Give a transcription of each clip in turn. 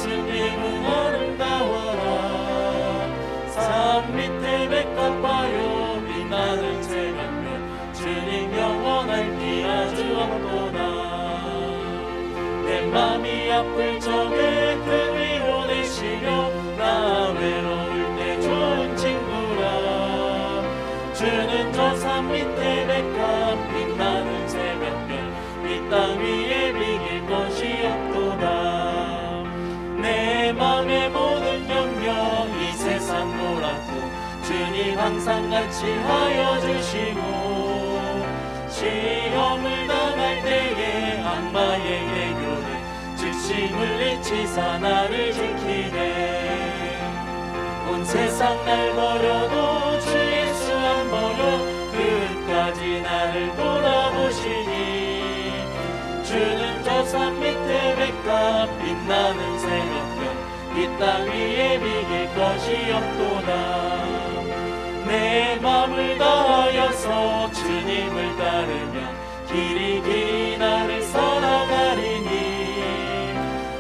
예수님은 아름다워라. 산 밑에 백합화요 빛나는 새벽별 주님 영원할기 아주 없도다. 내 맘이 아플 적에 그 위로 내시며 나 외로울 때 좋은 친구라. 주는 저 산 밑에 백합 빛나는 새벽별 이 땅 위에 비길 것이 없도다. 내 맘의 모든 염려 이 세상 몰았고 주님 항상 같이 하여 주시고, 시험을 당할 때에 악마의 애교를 즉시 물리치사 나를 지키네. 온 세상 날 버려도 주 예수 안 버려 끝까지 나를 돌아보시니. 주는 저 산 밑에 백합 빛나는 새벽별 이 땅 위에 비길 것이 없도다. 내 맘을 다하여서 주님을 따르며 길이 길이 나를 살아가리니.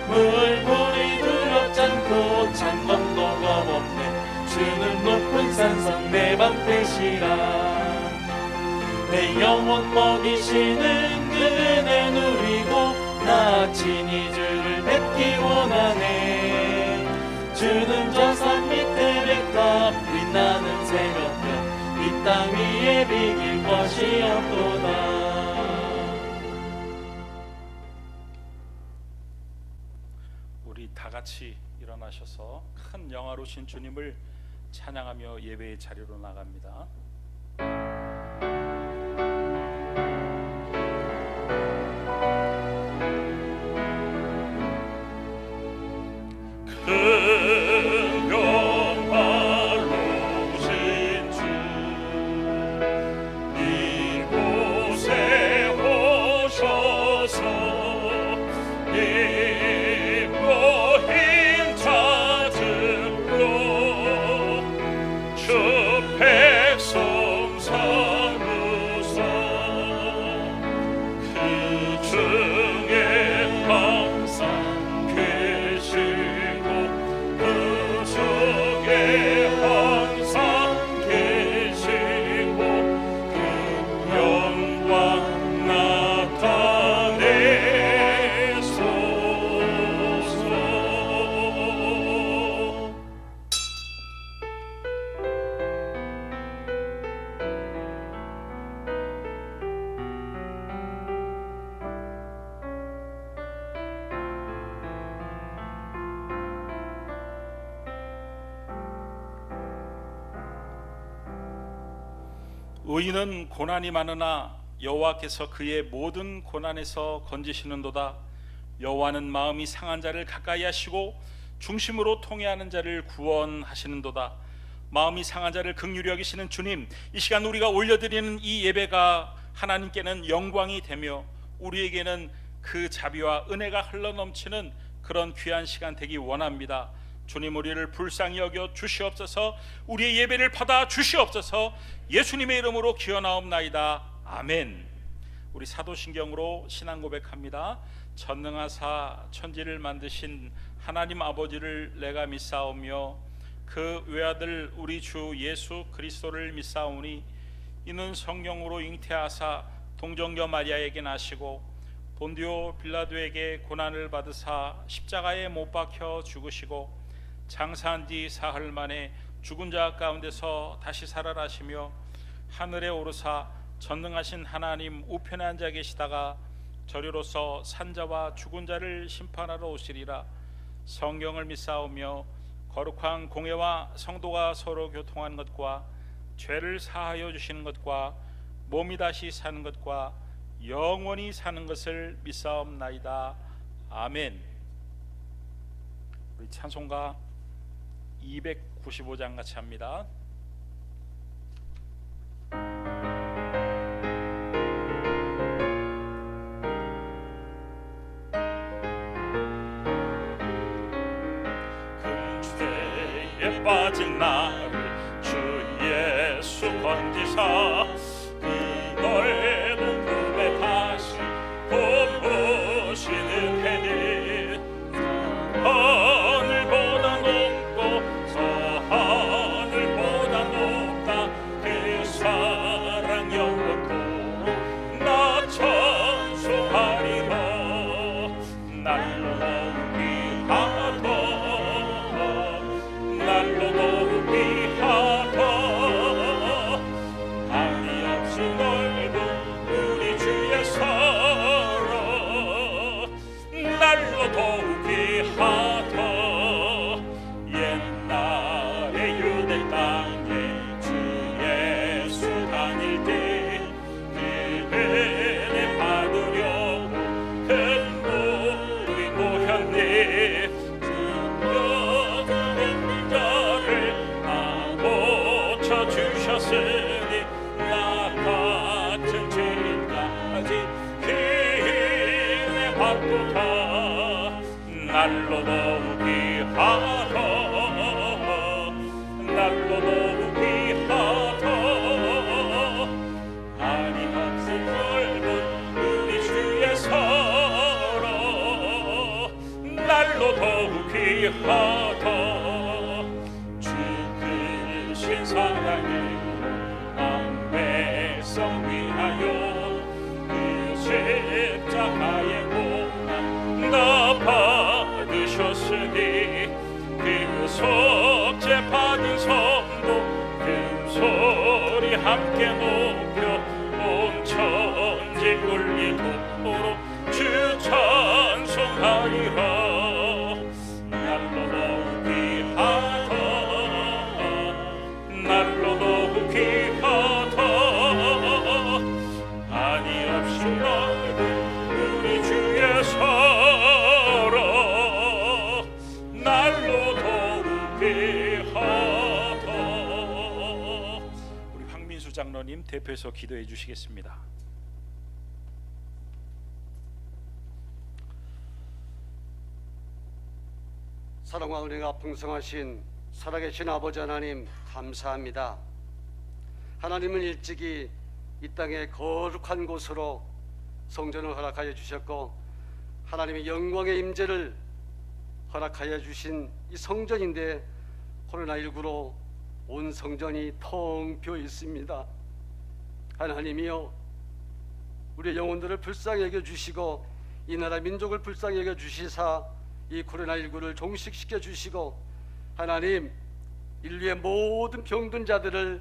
물불이 두렵지 않고 창검도 겁없네 주는 높은 산성 내 방패시라. 내 영혼 먹이시는 그 은혜 누리고 나 친히 주를 뵙기 원하네. 주는 저 산 밑에 백합 빛나는 새벽별 이 땅 위에 비길 것이 없도다. 우리 다 같이 일어나셔서 큰 영화로우신 주님을 찬양하며 예배의 자리로 나갑니다. 큰 영화로우신 주 이곳에 오셔서 힘고 힘찾으러 주 백성 삼으사 그 중에 항상 계시고 그 중에 항상 계시고 그 영광 나타내소서. 의인은 고난이 많으나 여호와께서 그의 모든 고난에서 건지시는도다. 여호와는 마음이 상한 자를 가까이 하시고 중심으로 통회하는 자를 구원하시는도다. 마음이 상한 자를 긍휼히 여기시는 주님, 이 시간 우리가 올려드리는 이 예배가 하나님께는 영광이 되며 우리에게는 그 자비와 은혜가 흘러넘치는 그런 귀한 시간 되기 원합니다. 주님, 우리를 불쌍히 여겨 주시옵소서. 우리의 예배를 받아 주시옵소서. 예수님의 이름으로 기원하옵나이다. 아멘. 우리 사도신경으로 신앙 고백합니다. 전능하사 천지를 만드신 하나님 아버지를 내가 믿사오며 그 외아들 우리 주 예수 그리스도를 믿사오니 이는 성령으로 잉태하사 동정녀 마리아에게 나시고 본디오 빌라도에게 고난을 받으사 십자가에 못 박혀 죽으시고 장사한 뒤 사흘 만에 죽은 자 가운데서 다시 살아나시며 하늘에 오르사 전능하신 하나님 우편에 앉아 계시다가 저리로서 산자와 죽은 자를 심판하러 오시리라. 성경을 믿사오며 거룩한 공회와 성도가 서로 교통하는 것과 죄를 사하여 주시는 것과 몸이 다시 사는 것과 영원히 사는 것을 믿사옵나이다. 아멘. 우리 찬송가 295장 같이 합니다. 금죄에 빠진 나를 주 예수 건지사 그걸 복음에 다시 곱으시는 해니 날로 더욱이 하더 날로 더욱이 하더 아니 없을 넓은 우리 주의 서로 날로 더욱이 하더 주 크신 사랑을 온 백성 위하여 그 십자가의 고난 다 받으셨으니 그 속죄 받은 성도 큰 소리 함께 높여 온 천지 울리도록 주 찬송하리라 날로 더욱이 하더 날로 더욱이 하더 아니 없이 넓은 우리 주의 서로 날로 더욱이 하더. 우리 황민수 장로님 대표해서 기도해 주시겠습니다. 사랑과 은혜가 풍성하신 살아계신 아버지 하나님 감사합니다. 하나님은 일찍이 이 땅의 거룩한 곳으로 성전을 허락하여 주셨고 하나님의 영광의 임재를 허락하여 주신 이 성전인데 코로나19로 온 성전이 텅 비어 있습니다. 하나님이여 우리의 영혼들을 불쌍히 여겨 주시고 이 나라 민족을 불쌍히 여겨 주시사 이 코로나19를 종식시켜 주시고 하나님 인류의 모든 병든 자들을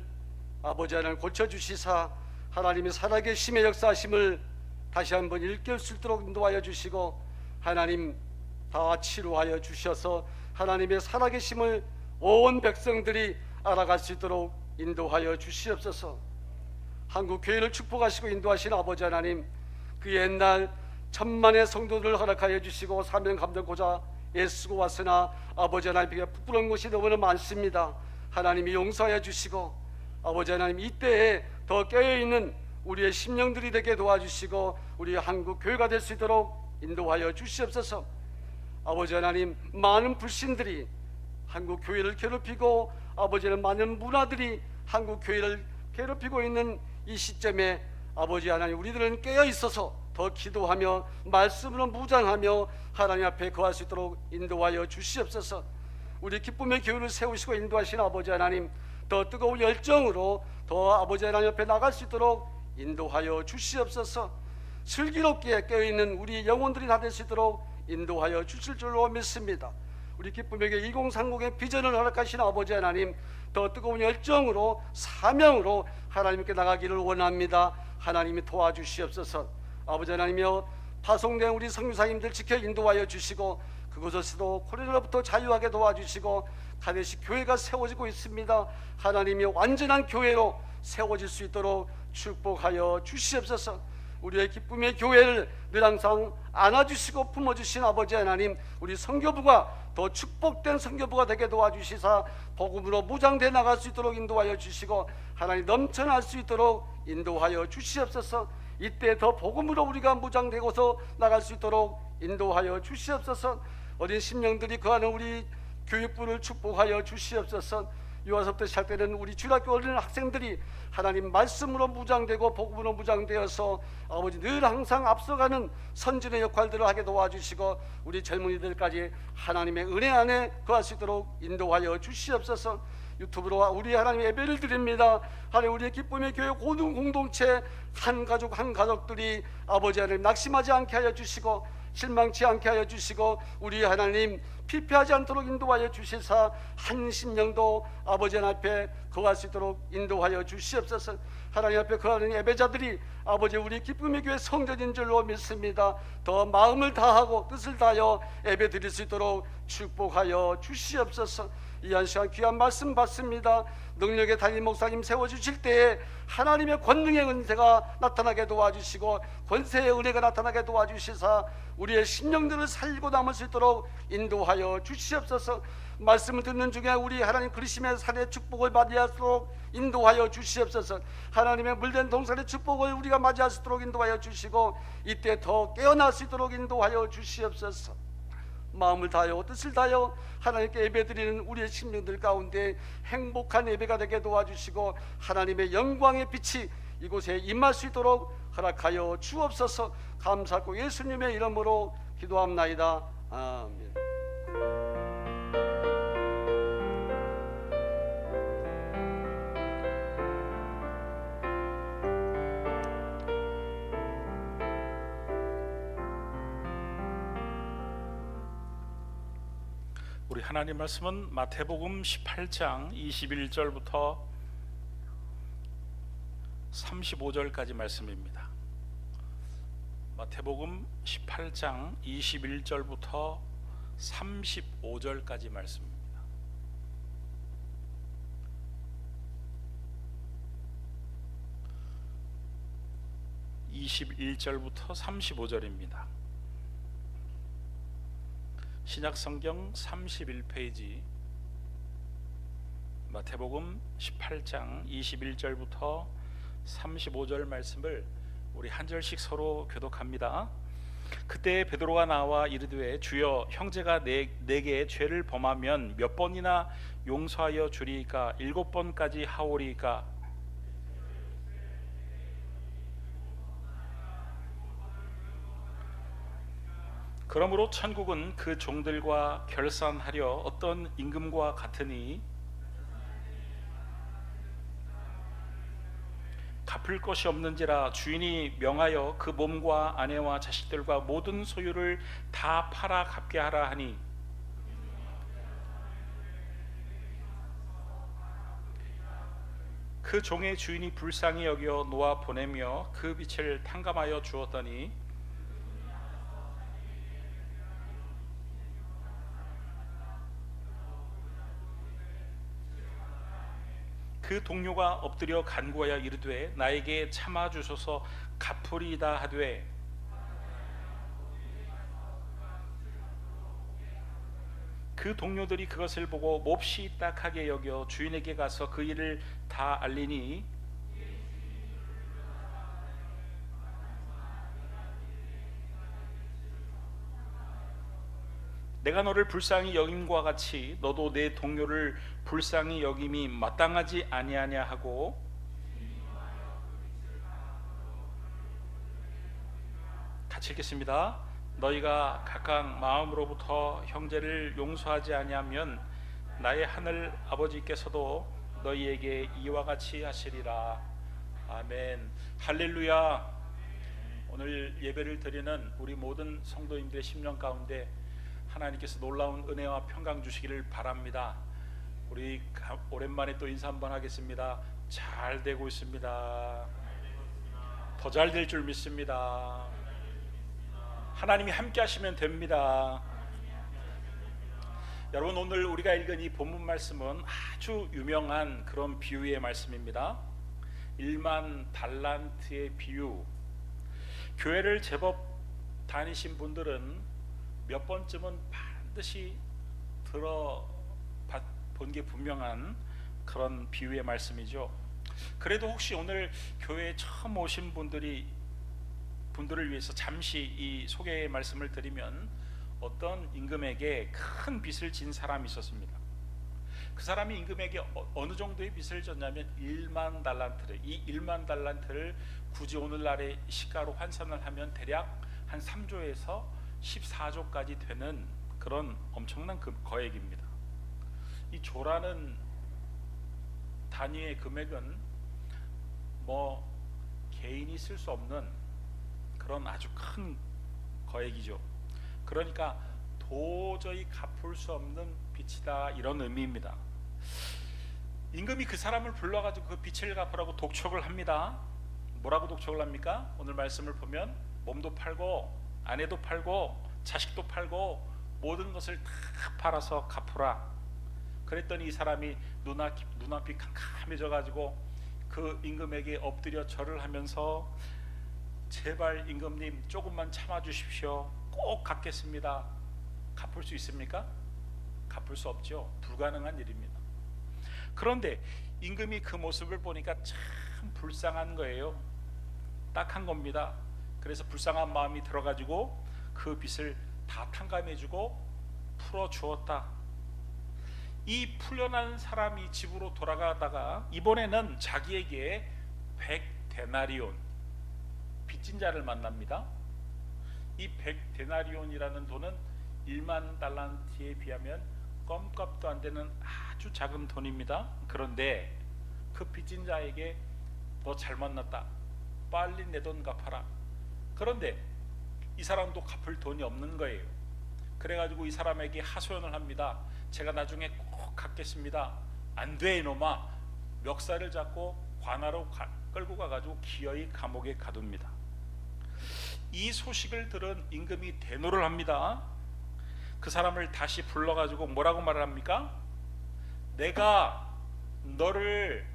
아버지 하나님 고쳐주시사 하나님의 살아계심의 역사하심을 다시 한번 일깨울 수 있도록 인도하여 주시고 하나님 다 치료하여 주셔서 하나님의 살아계심을 온 백성들이 알아갈 수 있도록 인도하여 주시옵소서. 한국 교회를 축복하시고 인도하신 아버지 하나님 그 옛날 천만의 성도들을 허락하여 주시고 사명 감당고자 애쓰고 왔으나 아버지 하나님께 부끄러운 것이 너무나 많습니다. 하나님이 용서하여 주시고 아버지 하나님 이때에 더 깨어있는 우리의 심령들이 되게 도와주시고 우리 한국 교회가 될 수 있도록 인도하여 주시옵소서. 아버지 하나님 많은 불신들이 한국 교회를 괴롭히고 아버지는 많은 문화들이 한국 교회를 괴롭히고 있는 이 시점에 아버지 하나님 우리들은 깨어 있어서 더 기도하며 말씀으로 무장하며 하나님 앞에 거할 수 있도록 인도하여 주시옵소서. 우리 기쁨의 교회를 세우시고 인도하신 아버지 하나님 더 뜨거운 열정으로 더 아버지 하나님 앞에 나갈 수 있도록 인도하여 주시옵소서. 슬기롭게 깨어있는 우리 영혼들이 다 될 수 있도록 인도하여 주실 줄로 믿습니다. 우리 기쁨의 교회 2030의 비전을 허락하신 아버지 하나님 더 뜨거운 열정으로 사명으로 하나님께 나가기를 원합니다. 하나님이 도와주시옵소서. 아버지 하나님이여 파송된 우리 선교사님들 지켜 인도하여 주시고 그곳에서도 코로나로부터 자유하게 도와주시고 가데시 교회가 세워지고 있습니다. 하나님이 완전한 교회로 세워질 수 있도록 축복하여 주시옵소서. 우리의 기쁨의 교회를 늘 항상 안아주시고 품어주신 아버지 하나님 우리 선교부가 더 축복된 선교부가 되게 도와주시사 복음으로 무장돼 나갈 수 있도록 인도하여 주시고 하나님 넘쳐날 수 있도록 인도하여 주시옵소서. 이때 더 복음으로 우리가 무장되고서 나갈 수 있도록 인도하여 주시옵소서. 어린 심령들이 거하는 우리 교육부를 축복하여 주시옵소서. 유아서부터 시작되는 우리 주일학교 어린 학생들이 하나님 말씀으로 무장되고 복음으로 무장되어서 아버지 늘 항상 앞서가는 선진의 역할들을 하게 도와주시고 우리 젊은이들까지 하나님의 은혜 안에 거할 수 있도록 인도하여 주시옵소서. 유튜브로 우리 하나님 예배를 드립니다. 하나님 우리의 기쁨의 교회 고등 공동체 한 가족 한 가족들이 아버지 하나님 낙심하지 않게 하여 주시고 실망치 않게 하여 주시고 우리 하나님 피폐하지 않도록 인도하여 주시사 한 심령도 아버지 하나님 앞에 거할 수 있도록 인도하여 주시옵소서. 하나님 앞에 거하는 예배자들이 아버지 우리 기쁨의 교회 성전인 줄로 믿습니다. 더 마음을 다하고 뜻을 다하여 예배 드릴 수 있도록 축복하여 주시옵소서. 이 한 시간 귀한 말씀 받습니다. 능력의 담임 목사님 세워주실 때에 하나님의 권능의 은혜가 나타나게 도와주시고 권세의 은혜가 나타나게 도와주시사 우리의 심령들을 살리고 남을 수 있도록 인도하여 주시옵소서. 말씀을 듣는 중에 우리 하나님 그리심의 산의 축복을 맞이하도록 인도하여 주시옵소서. 하나님의 물된 동산의 축복을 우리가 맞이할 수 있도록 인도하여 주시고 이때 더 깨어날 수 있도록 인도하여 주시옵소서. 마음을 다하여 뜻을 다하여 하나님께 예배드리는 우리의 심령들 가운데 행복한 예배가 되게 도와주시고 하나님의 영광의 빛이 이곳에 임할 수 있도록 허락하여 주옵소서. 감사하고 예수님의 이름으로 기도합나이다. 아멘. 우리 하나님 말씀은 마태복음 18장 21절부터 35절까지 말씀입니다. 마태복음 18장 21절부터 35절까지 말씀입니다. (21절부터) 35절입니다. 신약성경 31페이지 마태복음 18장 21절부터 35절 말씀을 우리 한 절씩 서로 교독합니다. 그때 베드로가 나와 이르되 주여 형제가 내게 죄를 범하면 몇 번이나 용서하여 주리이까 7번까지 하오리이까. 그러므로 천국은 그 종들과 결산하려 어떤 임금과 같으니 갚을 것이 없는지라 주인이 명하여 그 몸과 아내와 자식들과 모든 소유를 다 팔아 갚게 하라 하니 그 종의 주인이 불쌍히 여겨 놓아 보내며 그 빛을 탕감하여 주었더니 그 동료가 엎드려 간구하여 이르되 나에게 참아 주소서 갚으리이다 하되 그 동료들이 그것을 보고 몹시 딱하게 여겨 주인에게 가서 그 일을 다 알리니 내가 너를 불쌍히 여김과 같이 너도 내 동료를 불쌍히 여김이 마땅하지 아니하냐 하고 같이 읽겠습니다. 너희가 각각 마음으로부터 형제를 용서하지 아니하면 나의 하늘 아버지께서도 너희에게 이와 같이 하시리라. 아멘. 할렐루야. 오늘 예배를 드리는 우리 모든 성도님들의 심령 가운데 하나님께서 놀라운 은혜와 평강 주시기를 바랍니다. 우리 오랜만에 또 인사 한번 하겠습니다. 잘 되고 있습니다. 더 잘 될 줄 믿습니다. 하나님이 함께 하시면 됩니다. 여러분, 오늘 우리가 읽은 이 본문 말씀은 아주 유명한 그런 비유의 말씀입니다. 1만 달란트의 비유. 교회를 제법 다니신 분들은 몇 번쯤은 반드시 들어본 게 분명한 그런 비유의 말씀이죠. 그래도 혹시 오늘 교회에 처음 오신 분들을 위해서 잠시 이 소개의 말씀을 드리면, 어떤 임금에게 큰 빚을 진 사람이 있었습니다. 그 사람이 임금에게 어느 정도의 빚을 졌냐면 1만 달란트를, 이 1만 달란트를 굳이 오늘날의 시가로 환산을 하면 대략 한 3조에서 14조까지 되는 그런 엄청난 거액입니다. 이 조라는 단위의 금액은 뭐 개인이 쓸 수 없는 그런 아주 큰 거액이죠. 그러니까 도저히 갚을 수 없는 빚이다, 이런 의미입니다. 임금이 그 사람을 불러가지고 그 빚을 갚으라고 독촉을 합니다. 뭐라고 독촉을 합니까? 오늘 말씀을 보면 몸도 팔고 아내도 팔고 자식도 팔고 모든 것을 다 팔아서 갚으라. 그랬더니 이 사람이 눈앞이 캄캄해져 가지고 그 임금에게 엎드려 절을 하면서 제발 임금님 조금만 참아 주십시오. 꼭 갚겠습니다. 갚을 수 있습니까? 갚을 수 없죠. 불가능한 일입니다. 그런데 임금이 그 모습을 보니까 참 불쌍한 거예요. 딱한 겁니다. 그래서 불쌍한 마음이 들어가지고 그 빚을 다 탕감해주고 풀어주었다. 이 풀려난 사람이 집으로 돌아가다가 이번에는 자기에게 100데나리온 빚진 자를 만납니다. 이 100데나리온이라는 돈은 1만 달란트에 비하면 껌값도 안 되는 아주 작은 돈입니다. 그런데 그 빚진 자에게 너 잘 만났다, 빨리 내 돈 갚아라. 그런데 이 사람도 갚을 돈이 없는 거예요. 그래가지고 이 사람에게 하소연을 합니다. 제가 나중에 꼭 갚겠습니다. 안 돼 이놈아. 멱살을 잡고 관하로 끌고 가가지고 기어이 감옥에 가둡니다. 이 소식을 들은 임금이 대노를 합니다. 그 사람을 다시 불러가지고 뭐라고 말을 합니까? 내가 너를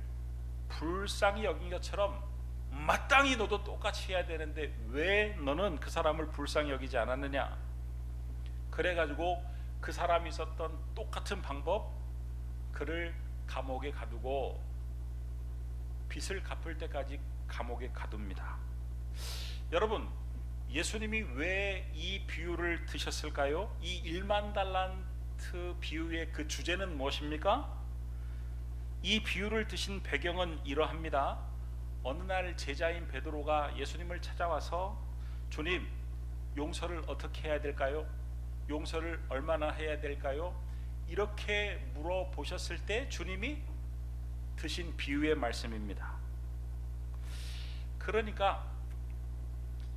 불쌍히 여긴 것처럼 마땅히 너도 똑같이 해야 되는데 왜 너는 그 사람을 불쌍히 여기지 않았느냐. 그래가지고 그 사람이 있었던 똑같은 방법, 그를 감옥에 가두고 빚을 갚을 때까지 감옥에 가둡니다. 여러분, 예수님이 왜 이 비유를 드셨을까요? 이 1만 달란트 비유의 그 주제는 무엇입니까? 이 비유를 드신 배경은 이러합니다. 어느 날 제자인 베드로가 예수님을 찾아와서 주님, 용서를 어떻게 해야 될까요? 용서를 얼마나 해야 될까요? 이렇게 물어보셨을 때 주님이 드신 비유의 말씀입니다. 그러니까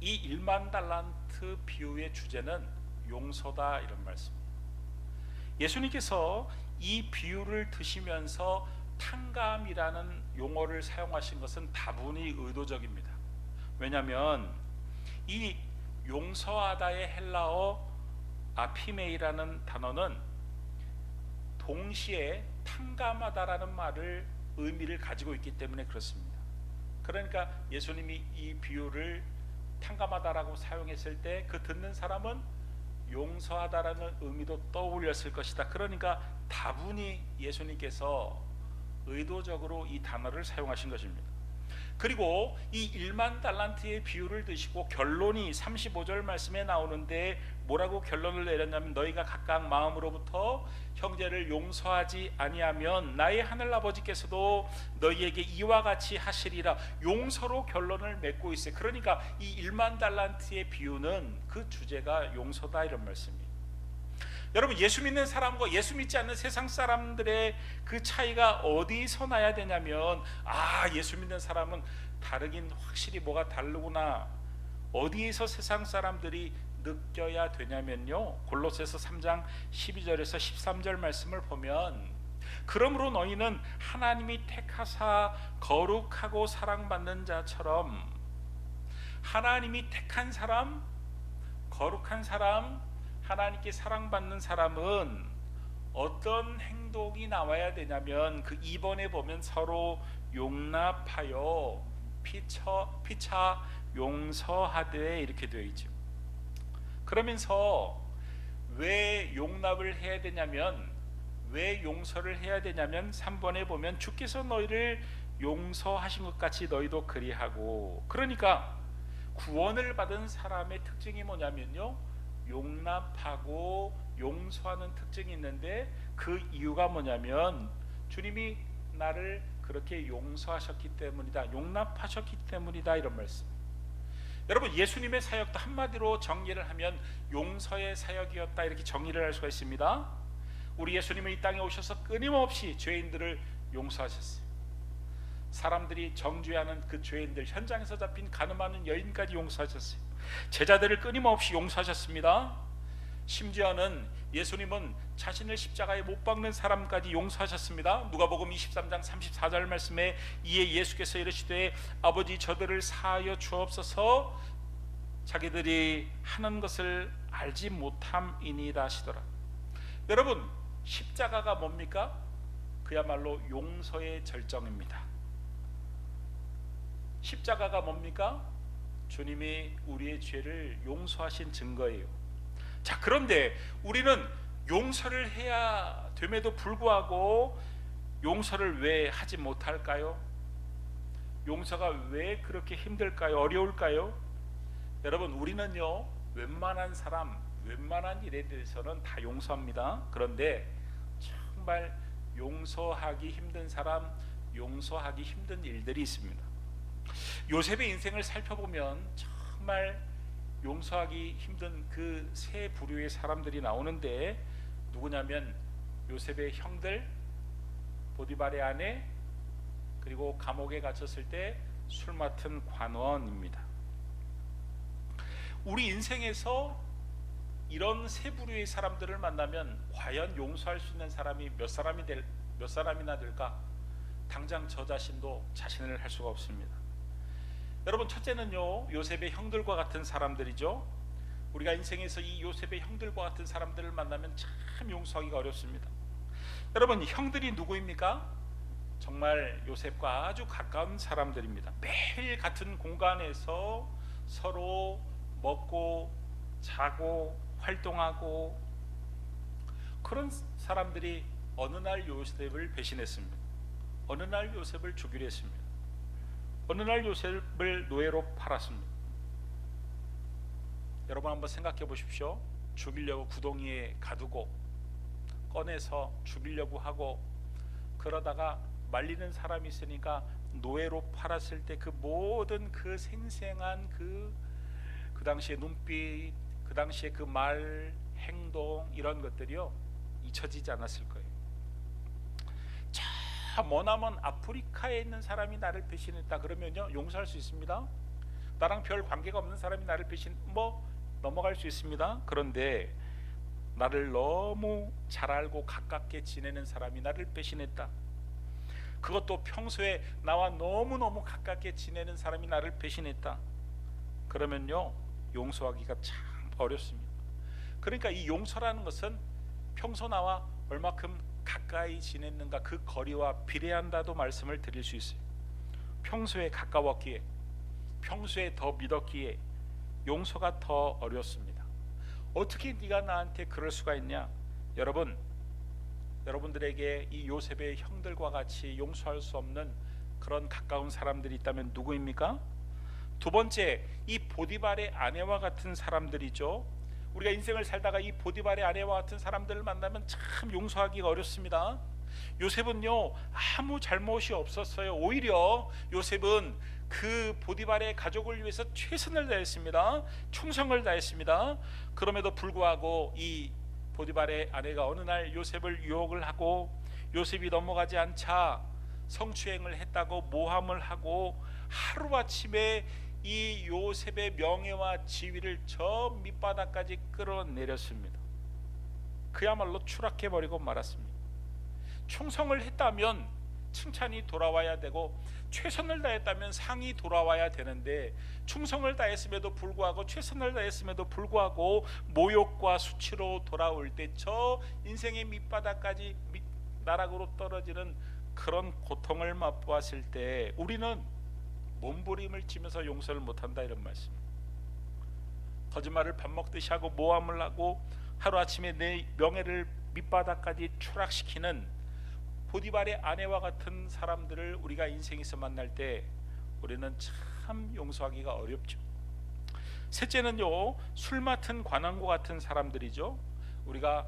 이 1만 달란트 비유의 주제는 용서다, 이런 말씀입니다. 예수님께서 이 비유를 드시면서 탕감이라는 용어를 사용하신 것은 다분히 의도적입니다. 왜냐하면 이 용서하다의 헬라어 아피메이라는 단어는 동시에 탕감하다라는 말을 의미를 가지고 있기 때문에 그렇습니다. 그러니까 예수님이 이 비유를 탕감하다라고 사용했을 때 그 듣는 사람은 용서하다라는 의미도 떠올렸을 것이다. 그러니까 다분히 예수님께서 의도적으로 이 단어를 사용하신 것입니다. 그리고 이 1만 달란트의 비유를 드시고 결론이 35절 말씀에 나오는데 뭐라고 결론을 내렸냐면 너희가 각각 마음으로부터 형제를 용서하지 아니하면 나의 하늘 아버지께서도 너희에게 이와 같이 하시리라. 용서로 결론을 맺고 있어요. 그러니까 이 1만 달란트의 비유는 그 주제가 용서다, 이런 말씀입니다. 여러분, 예수 믿는 사람과 예수 믿지 않는 세상 사람들의 그 차이가 어디서 나야 되냐면, 예수 믿는 사람은 다르긴 확실히 뭐가 다르구나. 어디에서 세상 사람들이 느껴야 되냐면요, 골로새서 3장 12절에서 13절 말씀을 보면, 그러므로 너희는 하나님이 택하사 거룩하고 사랑받는 자처럼, 하나님이 택한 사람, 거룩한 사람, 하나님께 사랑받는 사람은 어떤 행동이 나와야 되냐면, 그 2번에 보면 서로 용납하여 피차 용서하되 이렇게 되어 있죠. 그러면서 왜 용납을 해야 되냐면, 왜 용서를 해야 되냐면 3번에 보면 주께서 너희를 용서하신 것 같이 너희도 그리하고. 그러니까 구원을 받은 사람의 특징이 뭐냐면요, 용납하고 용서하는 특징이 있는데, 그 이유가 뭐냐면 주님이 나를 그렇게 용서하셨기 때문이다, 용납하셨기 때문이다, 이런 말씀. 여러분, 예수님의 사역도 한마디로 정리를 하면 용서의 사역이었다, 이렇게 정리를 할 수가 있습니다. 우리 예수님은 이 땅에 오셔서 끊임없이 죄인들을 용서하셨어요. 사람들이 정죄하는 그 죄인들, 현장에서 잡힌 가늠하는 여인까지 용서하셨어요. 제자들을 끊임없이 용서하셨습니다. 심지어는 예수님은 자신을 십자가에 못 박는 사람까지 용서하셨습니다. 누가복음 23장 34절 말씀에 이에 예수께서 이르시되 아버지 저들을 사하여 주옵소서 자기들이 하는 것을 알지 못함이니라 하시더라. 여러분, 십자가가 뭡니까? 그야말로 용서의 절정입니다. 십자가가 뭡니까? 주님이 우리의 죄를 용서하신 증거예요. 자, 그런데 우리는 용서를 해야 됨에도 불구하고 용서를 왜 하지 못할까요? 용서가 왜 그렇게 힘들까요? 어려울까요? 여러분, 우리는요, 웬만한 사람, 웬만한 일에 대해서는 다 용서합니다. 그런데 정말 용서하기 힘든 사람, 용서하기 힘든 일들이 있습니다. 요셉의 인생을 살펴보면 정말 용서하기 힘든 그 세 부류의 사람들이 나오는데 누구냐면 요셉의 형들, 보디발의 아내, 그리고 감옥에 갇혔을 때 술 맡은 관원입니다. 우리 인생에서 이런 세 부류의 사람들을 만나면 과연 용서할 수 있는 사람이 몇 사람이나 될까? 당장 저 자신도 자신을 할 수가 없습니다. 여러분, 첫째는요, 요셉의 형들과 같은 사람들이죠. 우리가 인생에서 이 요셉의 형들과 같은 사람들을 만나면 참 용서하기가 어렵습니다. 여러분, 형들이 누구입니까? 정말 요셉과 아주 가까운 사람들입니다. 매일 같은 공간에서 서로 먹고 자고 활동하고, 그런 사람들이 어느 날 요셉을 배신했습니다. 어느 날 요셉을 죽이려 했습니다. 어느 날 요셉을 노예로 팔았습니다. 여러분 한번 생각해 보십시오. 죽이려고 구덩이에 가두고 꺼내서 죽이려고 하고, 그러다가 말리는 사람이 있으니까 노예로 팔았을 때 그 모든 그 생생한 그 당시의 눈빛, 그 당시의 그 말, 행동, 이런 것들이요 잊혀지지 않았을 거예요. 자, 머나먼 아프리카에 있는 사람이 나를 배신했다 그러면요 용서할 수 있습니다. 나랑 별 관계가 없는 사람이 나를 넘어갈 수 있습니다. 그런데 나를 너무 잘 알고 가깝게 지내는 사람이 나를 배신했다, 그것도 평소에 나와 너무너무 가깝게 지내는 사람이 나를 배신했다, 그러면요 용서하기가 참 어렵습니다. 그러니까 이 용서라는 것은 평소 나와 얼마큼 가까이 지냈는가 그 거리와 비례한다도 말씀을 드릴 수 있어요. 평소에 가까웠기에, 평소에 더 믿었기에 용서가 더 어렵습니다. 어떻게 네가 나한테 그럴 수가 있냐? 여러분들에게 이 요셉의 형들과 같이 용서할 수 없는 그런 가까운 사람들이 있다면 누구입니까? 두 번째, 이 보디발의 아내와 같은 사람들이죠. 우리가 인생을 살다가 이 보디발의 아내와 같은 사람들을 만나면 참 용서하기가 어렵습니다. 요셉은요 아무 잘못이 없었어요. 오히려 요셉은 그 보디발의 가족을 위해서 최선을 다했습니다. 충성을 다했습니다. 그럼에도 불구하고 이 보디발의 아내가 어느 날 요셉을 유혹을 하고, 요셉이 넘어가지 않자 성추행을 했다고 모함을 하고, 하루아침에 이 요셉의 명예와 지위를 저 밑바닥까지 끌어내렸습니다. 그야말로 추락해버리고 말았습니다. 충성을 했다면 칭찬이 돌아와야 되고, 최선을 다했다면 상이 돌아와야 되는데, 충성을 다했음에도 불구하고, 최선을 다했음에도 불구하고 모욕과 수치로 돌아올 때 저 인생의 밑바닥까지 나락으로 떨어지는 그런 고통을 맛보았을 때 우리는 몸부림을 치면서 용서를 못한다, 이런 말씀. 거짓말을 밥 먹듯이 하고 모함을 하고 하루아침에 내 명예를 밑바닥까지 추락시키는 보디발의 아내와 같은 사람들을 우리가 인생에서 만날 때 우리는 참 용서하기가 어렵죠. 셋째는요, 술 맡은 관원과 같은 사람들이죠. 우리가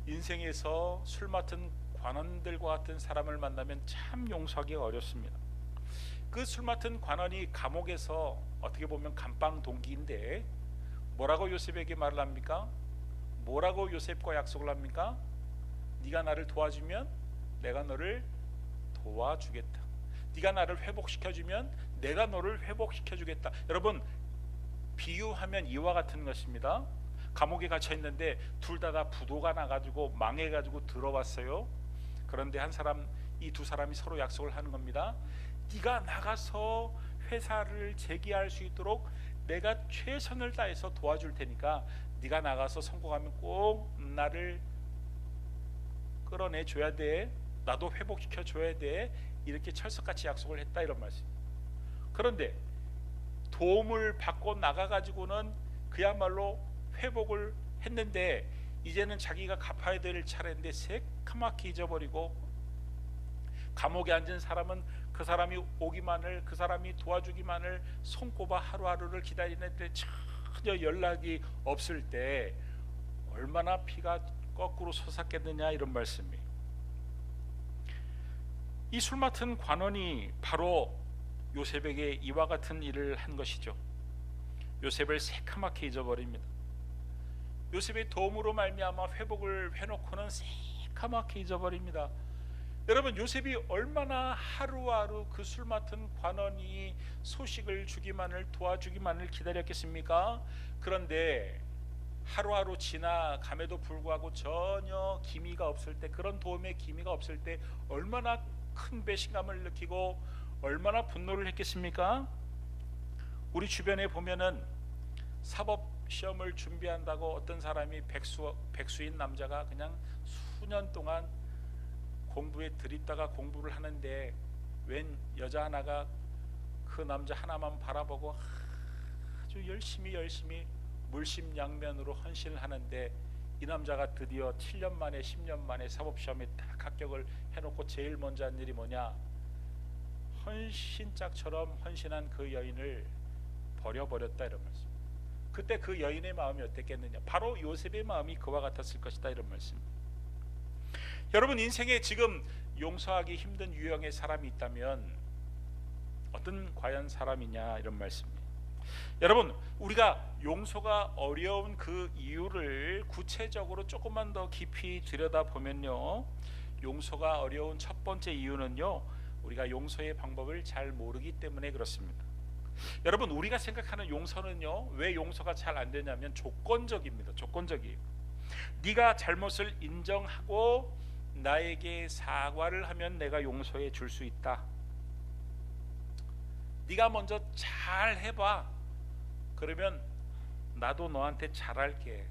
인생에서 술 맡은 관원들과 같은 사람을 만나면 참 용서하기가 어렵습니다. 그 술 맡은 관원이 감옥에서 어떻게 보면 감방 동기인데 뭐라고 요셉에게 말을 합니까? 뭐라고 요셉과 약속을 합니까? 네가 나를 도와주면 내가 너를 도와주겠다. 네가 나를 회복시켜주면 내가 너를 회복시켜주겠다. 여러분, 비유하면 이와 같은 것입니다. 감옥에 갇혀 있는데 둘 다 부도가 나가지고 망해가지고 들어왔어요. 그런데 이 두 사람이 서로 약속을 하는 겁니다. 네가 나가서 회사를 재기할 수 있도록 내가 최선을 다해서 도와줄 테니까 네가 나가서 성공하면 꼭 나를 끌어내줘야 돼. 나도 회복시켜줘야 돼. 이렇게 철석같이 약속을 했다, 이런 말씀. 그런데 도움을 받고 나가가지고는 그야말로 회복을 했는데 이제는 자기가 갚아야 될 차례인데 새카맣게 잊어버리고, 감옥에 앉은 사람은 그 사람이 오기만을, 그 사람이 도와주기만을 손꼽아 하루하루를 기다리는데 전혀 연락이 없을 때 얼마나 피가 거꾸로 솟았겠느냐 이런 말씀이. 이 술 맡은 관원이 바로 요셉에게 이와 같은 일을 한 것이죠. 요셉을 새카맣게 잊어버립니다. 요셉의 도움으로 말미암아 회복을 해놓고는 새카맣게 잊어버립니다. 여러분, 요셉이 얼마나 하루하루 그 술 맡은 관원이 소식을 주기만을 도와주기만을 기다렸겠습니까? 그런데 하루하루 지나감에도 불구하고 전혀 기미가 없을 때, 그런 도움의 기미가 없을 때 얼마나 큰 배신감을 느끼고 얼마나 분노를 했겠습니까? 우리 주변에 보면은 사법 시험을 준비한다고 어떤 사람이 백수인 남자가 그냥 수년 동안 공부에 들이다가 공부를 하는데 웬 여자 하나가 그 남자 하나만 바라보고 아주 열심히 물심양면으로 헌신을 하는데, 이 남자가 드디어 7년 만에 10년 만에 사법시험에 딱 합격을 해놓고 제일 먼저 한 일이 뭐냐? 헌신짝처럼 헌신한 그 여인을 버려버렸다 이런 말씀. 그때 그 여인의 마음이 어땠겠느냐? 바로 요셉의 마음이 그와 같았을 것이다 이런 말씀. 여러분, 인생에 지금 용서하기 힘든 유형의 사람이 있다면 어떤 과연 사람이냐 이런 말씀이에요. 여러분, 우리가 용서가 어려운 그 이유를 구체적으로 조금만 더 깊이 들여다보면요, 용서가 어려운 첫 번째 이유는요, 우리가 용서의 방법을 잘 모르기 때문에 그렇습니다. 여러분, 우리가 생각하는 용서는요, 왜 용서가 잘 안 되냐면 조건적입니다. 조건적이에요. 네가 잘못을 인정하고 나에게 사과를 하면 내가 용서해 줄 수 있다. 네가 먼저 잘 해봐. 그러면 나도 너한테 잘할게.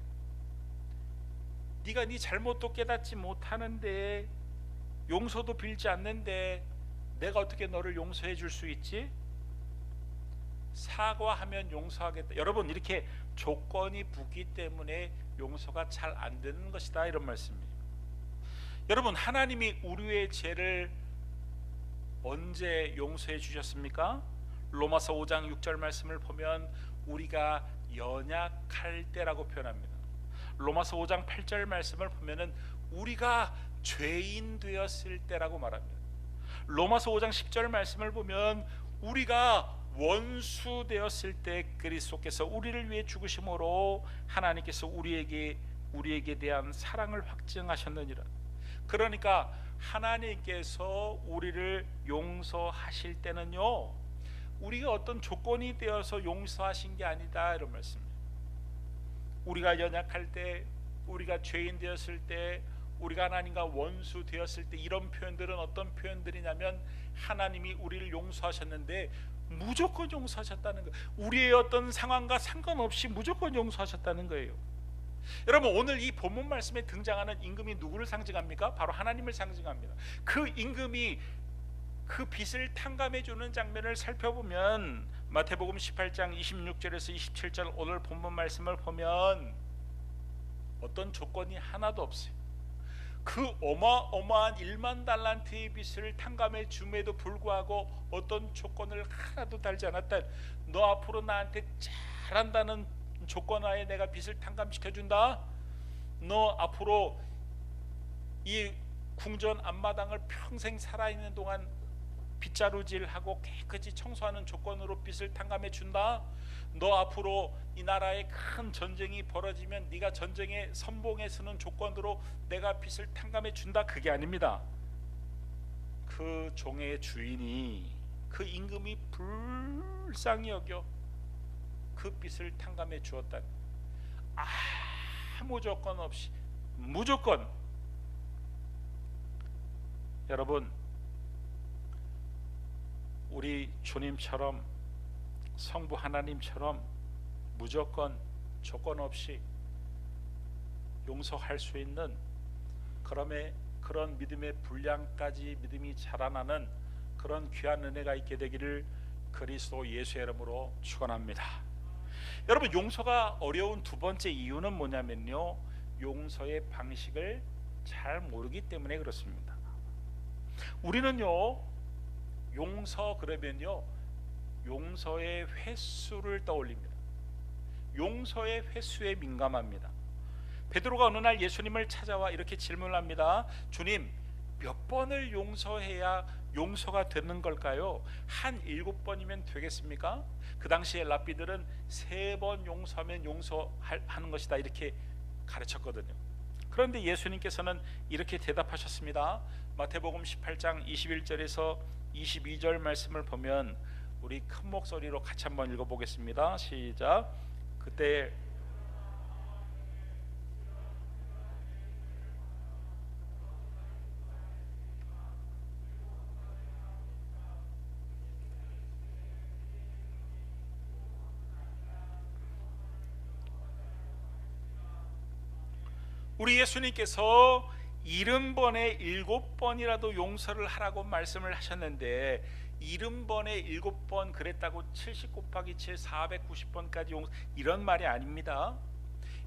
네가 네 잘못도 깨닫지 못하는데, 용서도 빌지 않는데 내가 어떻게 너를 용서해 줄 수 있지? 사과하면 용서하겠다. 여러분, 이렇게 조건이 붙기 때문에 용서가 잘 안 되는 것이다 이런 말씀이에요. 여러분, 하나님이 우리의 죄를 언제 용서해 주셨습니까? 로마서 5장 6절 말씀을 보면 우리가 연약할 때라고 표현합니다. 로마서 5장 8절 말씀을 보면은 우리가 죄인 되었을 때라고 말합니다. 로마서 5장 10절 말씀을 보면 우리가 원수 되었을 때 그리스도께서 우리를 위해 죽으심으로 하나님께서 우리에게 대한 사랑을 확증하셨느니라. 그러니까 하나님께서 우리를 용서하실 때는요, 우리가 어떤 조건이 되어서 용서하신 게 아니다 이런 말씀입니다. 우리가 연약할 때, 우리가 죄인 되었을 때, 우리가 하나님과 원수 되었을 때, 이런 표현들은 어떤 표현들이냐면 하나님이 우리를 용서하셨는데 무조건 용서하셨다는 거예요. 우리의 어떤 상황과 상관없이 무조건 용서하셨다는 거예요. 여러분, 오늘 이 본문 말씀에 등장하는 임금이 누구를 상징합니까? 바로 하나님을 상징합니다. 그 임금이 그 빚을 탕감해 주는 장면을 살펴보면 마태복음 18장 26절에서 27절 오늘 본문 말씀을 보면 어떤 조건이 하나도 없어요. 그 어마어마한 1만 달란트의 빚을 탕감해 줌에도 불구하고 어떤 조건을 하나도 달지 않았다. 너 앞으로 나한테 잘한다는 조건 하에 내가 빚을 탕감시켜준다. 너 앞으로 이 궁전 앞마당을 평생 살아있는 동안 빗자루질하고 깨끗이 청소하는 조건으로 빚을 탕감해 준다. 너 앞으로 이 나라에 큰 전쟁이 벌어지면 네가 전쟁에 선봉에 서는 조건으로 내가 빚을 탕감해 준다. 그게 아닙니다. 그 종의 주인이, 그 임금이 불쌍히 여겨 그 빚을 탕감해 주었다. 아무 조건 없이 무조건. 여러분, 우리 주님처럼, 성부 하나님처럼 무조건 조건 없이 용서할 수 있는 그런 믿음의 분량까지 믿음이 자라나는 그런 귀한 은혜가 있게 되기를 그리스도 예수의 이름으로 축원합니다. 여러분, 용서가 어려운 두 번째 이유는 뭐냐면요, 용서의 방식을 잘 모르기 때문에 그렇습니다. 우리는요, 용서 그러면요, 용서의 횟수를 떠올립니다. 용서의 횟수에 민감합니다. 베드로가 어느 날 예수님을 찾아와 이렇게 질문을 합니다. 주님, 몇 번을 용서해야 용서가 되는 걸까요? 한 7번이면 되겠습니까? 그 당시에 랍비들은 3번 용서하면 용서하는 것이다 이렇게 가르쳤거든요. 그런데 예수님께서는 이렇게 대답하셨습니다. 마태복음 18장 21절에서 22절 말씀을 보면 우리 큰 목소리로 같이 한번 읽어보겠습니다. 시작. 그때 우리 예수님께서 70번에 7번이라도 용서를 하라고 말씀을 하셨는데 70번에 7번 그랬다고 70 곱하기 7 490번까지 이런 말이 아닙니다.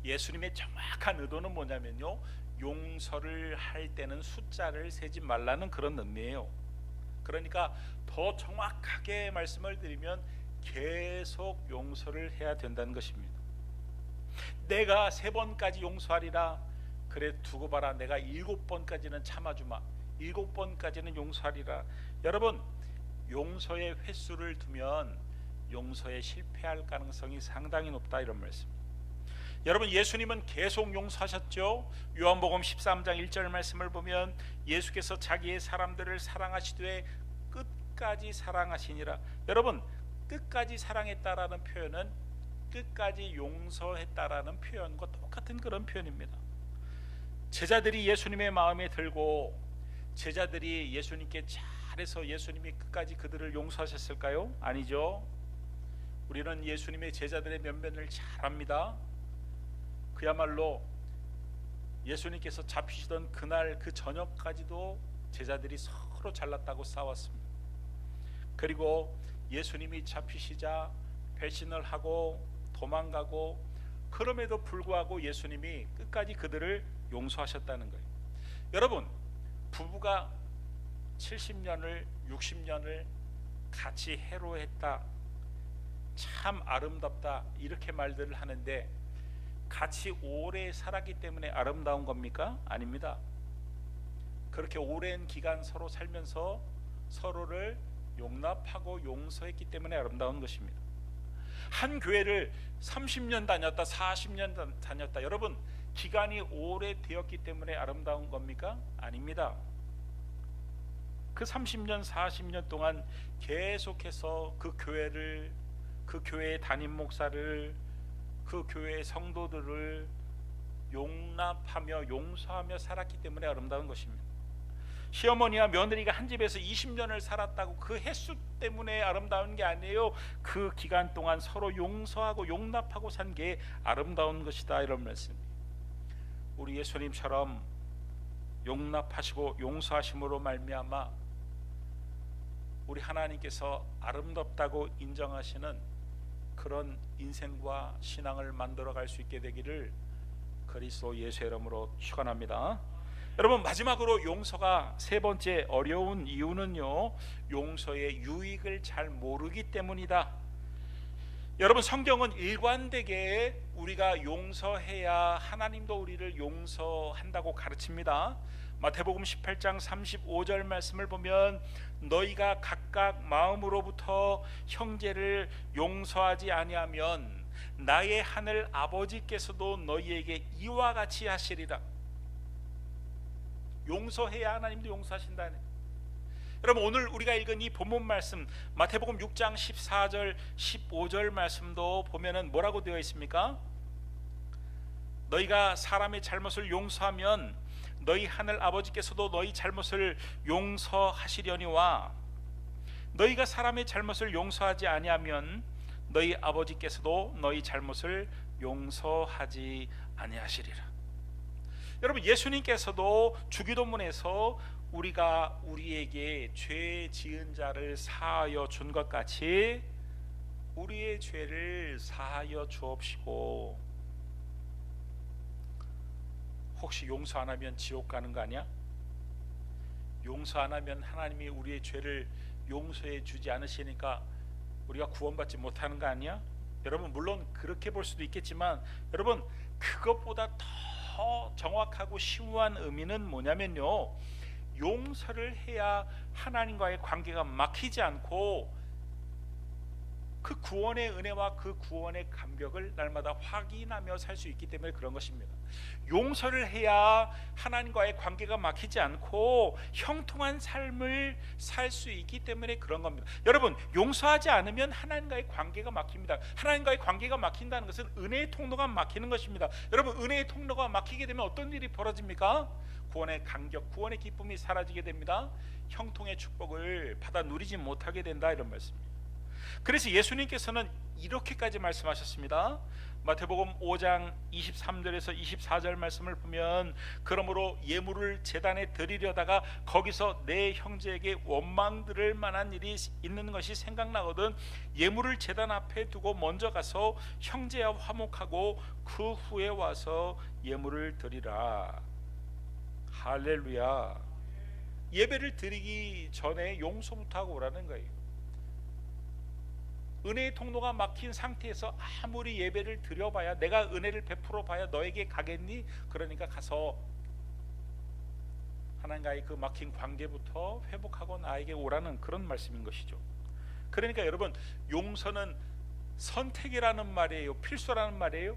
예수님의 정확한 의도는 뭐냐면요, 용서를 할 때는 숫자를 세지 말라는 그런 의미예요. 그러니까 더 정확하게 말씀을 드리면 계속 용서를 해야 된다는 것입니다. 내가 3번까지 용서하리라, 그래 두고 봐라, 내가 7번까지는 참아주마, 7번까지는 용서하리라. 여러분, 용서의 횟수를 두면 용서에 실패할 가능성이 상당히 높다 이런 말씀. 여러분, 예수님은 계속 용서하셨죠. 요한복음 13장 1절 말씀을 보면 예수께서 자기의 사람들을 사랑하시되 끝까지 사랑하시니라. 여러분, 끝까지 사랑했다라는 표현은 끝까지 용서했다라는 표현과 똑같은 그런 표현입니다. 제자들이 예수님의 마음에 들고 제자들이 예수님께 잘해서 예수님이 끝까지 그들을 용서하셨을까요? 아니죠. 우리는 예수님의 제자들의 면면을 잘 압니다. 그야말로 예수님께서 잡히시던 그날 그 저녁까지도 제자들이 서로 잘났다고 싸웠습니다. 그리고 예수님이 잡히시자 배신을 하고 도망가고, 그럼에도 불구하고 예수님이 끝까지 그들을 용서하셨다는 거예요. 여러분, 부부가 70년을 60년을 같이 해로했다, 참 아름답다 이렇게 말들을 하는데 같이 오래 살았기 때문에 아름다운 겁니까? 아닙니다. 그렇게 오랜 기간 서로 살면서 서로를 용납하고 용서했기 때문에 아름다운 것입니다. 한 교회를 30년 다녔다 40년 다녔다, 여러분 기간이 오래되었기 때문에 아름다운 겁니까? 아닙니다. 그 30년 40년 동안 계속해서 그 교회를, 그 교회의 담임 목사를, 그 교회의 성도들을 용납하며 용서하며 살았기 때문에 아름다운 것입니다. 시어머니와 며느리가 한 집에서 20년을 살았다고 그 횟수 때문에 아름다운 게 아니에요. 그 기간 동안 서로 용서하고 용납하고 산 게 아름다운 것이다 이런 말씀. 우리 예수님처럼 용납하시고 용서하심으로 말미암아 우리 하나님께서 아름답다고 인정하시는 그런 인생과 신앙을 만들어 갈 수 있게 되기를 그리스도 예수의 이름으로 축원합니다. 여러분, 마지막으로 용서가 세 번째 어려운 이유는요, 용서의 유익을 잘 모르기 때문이다. 여러분, 성경은 일관되게 우리가 용서해야 하나님도 우리를 용서한다고 가르칩니다. 마태복음 18장 35절 말씀을 보면 너희가 각각 마음으로부터 형제를 용서하지 아니하면 나의 하늘 아버지께서도 너희에게 이와 같이 하시리라. 용서해야 하나님도 용서하신다는. 여러분, 오늘 우리가 읽은 이 본문 말씀 마태복음 6장 14절 15절 말씀도 보면은 뭐라고 되어 있습니까? 너희가 사람의 잘못을 용서하면 너희 하늘 아버지께서도 너희 잘못을 용서하시려니와 너희가 사람의 잘못을 용서하지 아니하면 너희 아버지께서도 너희 잘못을 용서하지 아니하시리라. 여러분, 예수님께서도 주기도문에서 우리가 우리에게 죄 지은 자를 사하여 준 것 같이 우리의 죄를 사하여 주옵시고. 혹시 용서 안 하면 지옥 가는 거 아니야? 용서 안 하면 하나님이 우리의 죄를 용서해 주지 않으시니까 우리가 구원받지 못하는 거 아니야? 여러분, 물론 그렇게 볼 수도 있겠지만 여러분, 그것보다 더 더 정확하고 심오한 의미는 뭐냐면요, 용서를 해야 하나님과의 관계가 막히지 않고 그 구원의 은혜와 그 구원의 감격을 날마다 확인하며 살 수 있기 때문에 그런 것입니다. 용서를 해야 하나님과의 관계가 막히지 않고 형통한 삶을 살 수 있기 때문에 그런 겁니다. 여러분, 용서하지 않으면 하나님과의 관계가 막힙니다. 하나님과의 관계가 막힌다는 것은 은혜의 통로가 막히는 것입니다. 여러분, 은혜의 통로가 막히게 되면 어떤 일이 벌어집니까? 구원의 감격, 구원의 기쁨이 사라지게 됩니다. 형통의 축복을 받아 누리지 못하게 된다, 이런 말씀입니다. 그래서 예수님께서는 이렇게까지 말씀하셨습니다. 마태복음 5장 23절에서 24절 말씀을 보면, 그러므로 예물을 제단에 드리려다가 거기서 내 형제에게 원망 들을 만한 일이 있는 것이 생각나거든 예물을 제단 앞에 두고 먼저 가서 형제와 화목하고 그 후에 와서 예물을 드리라. 할렐루야. 예배를 드리기 전에 용서부터 하고 오라는 거예요. 은혜의 통로가 막힌 상태에서 아무리 예배를 드려봐야, 내가 은혜를 베풀어 봐야 너에게 가겠니? 그러니까 가서 하나님과의 그 막힌 관계부터 회복하고 나에게 오라는 그런 말씀인 것이죠. 그러니까 여러분, 용서는 선택이라는 말이에요, 필수라는 말이에요?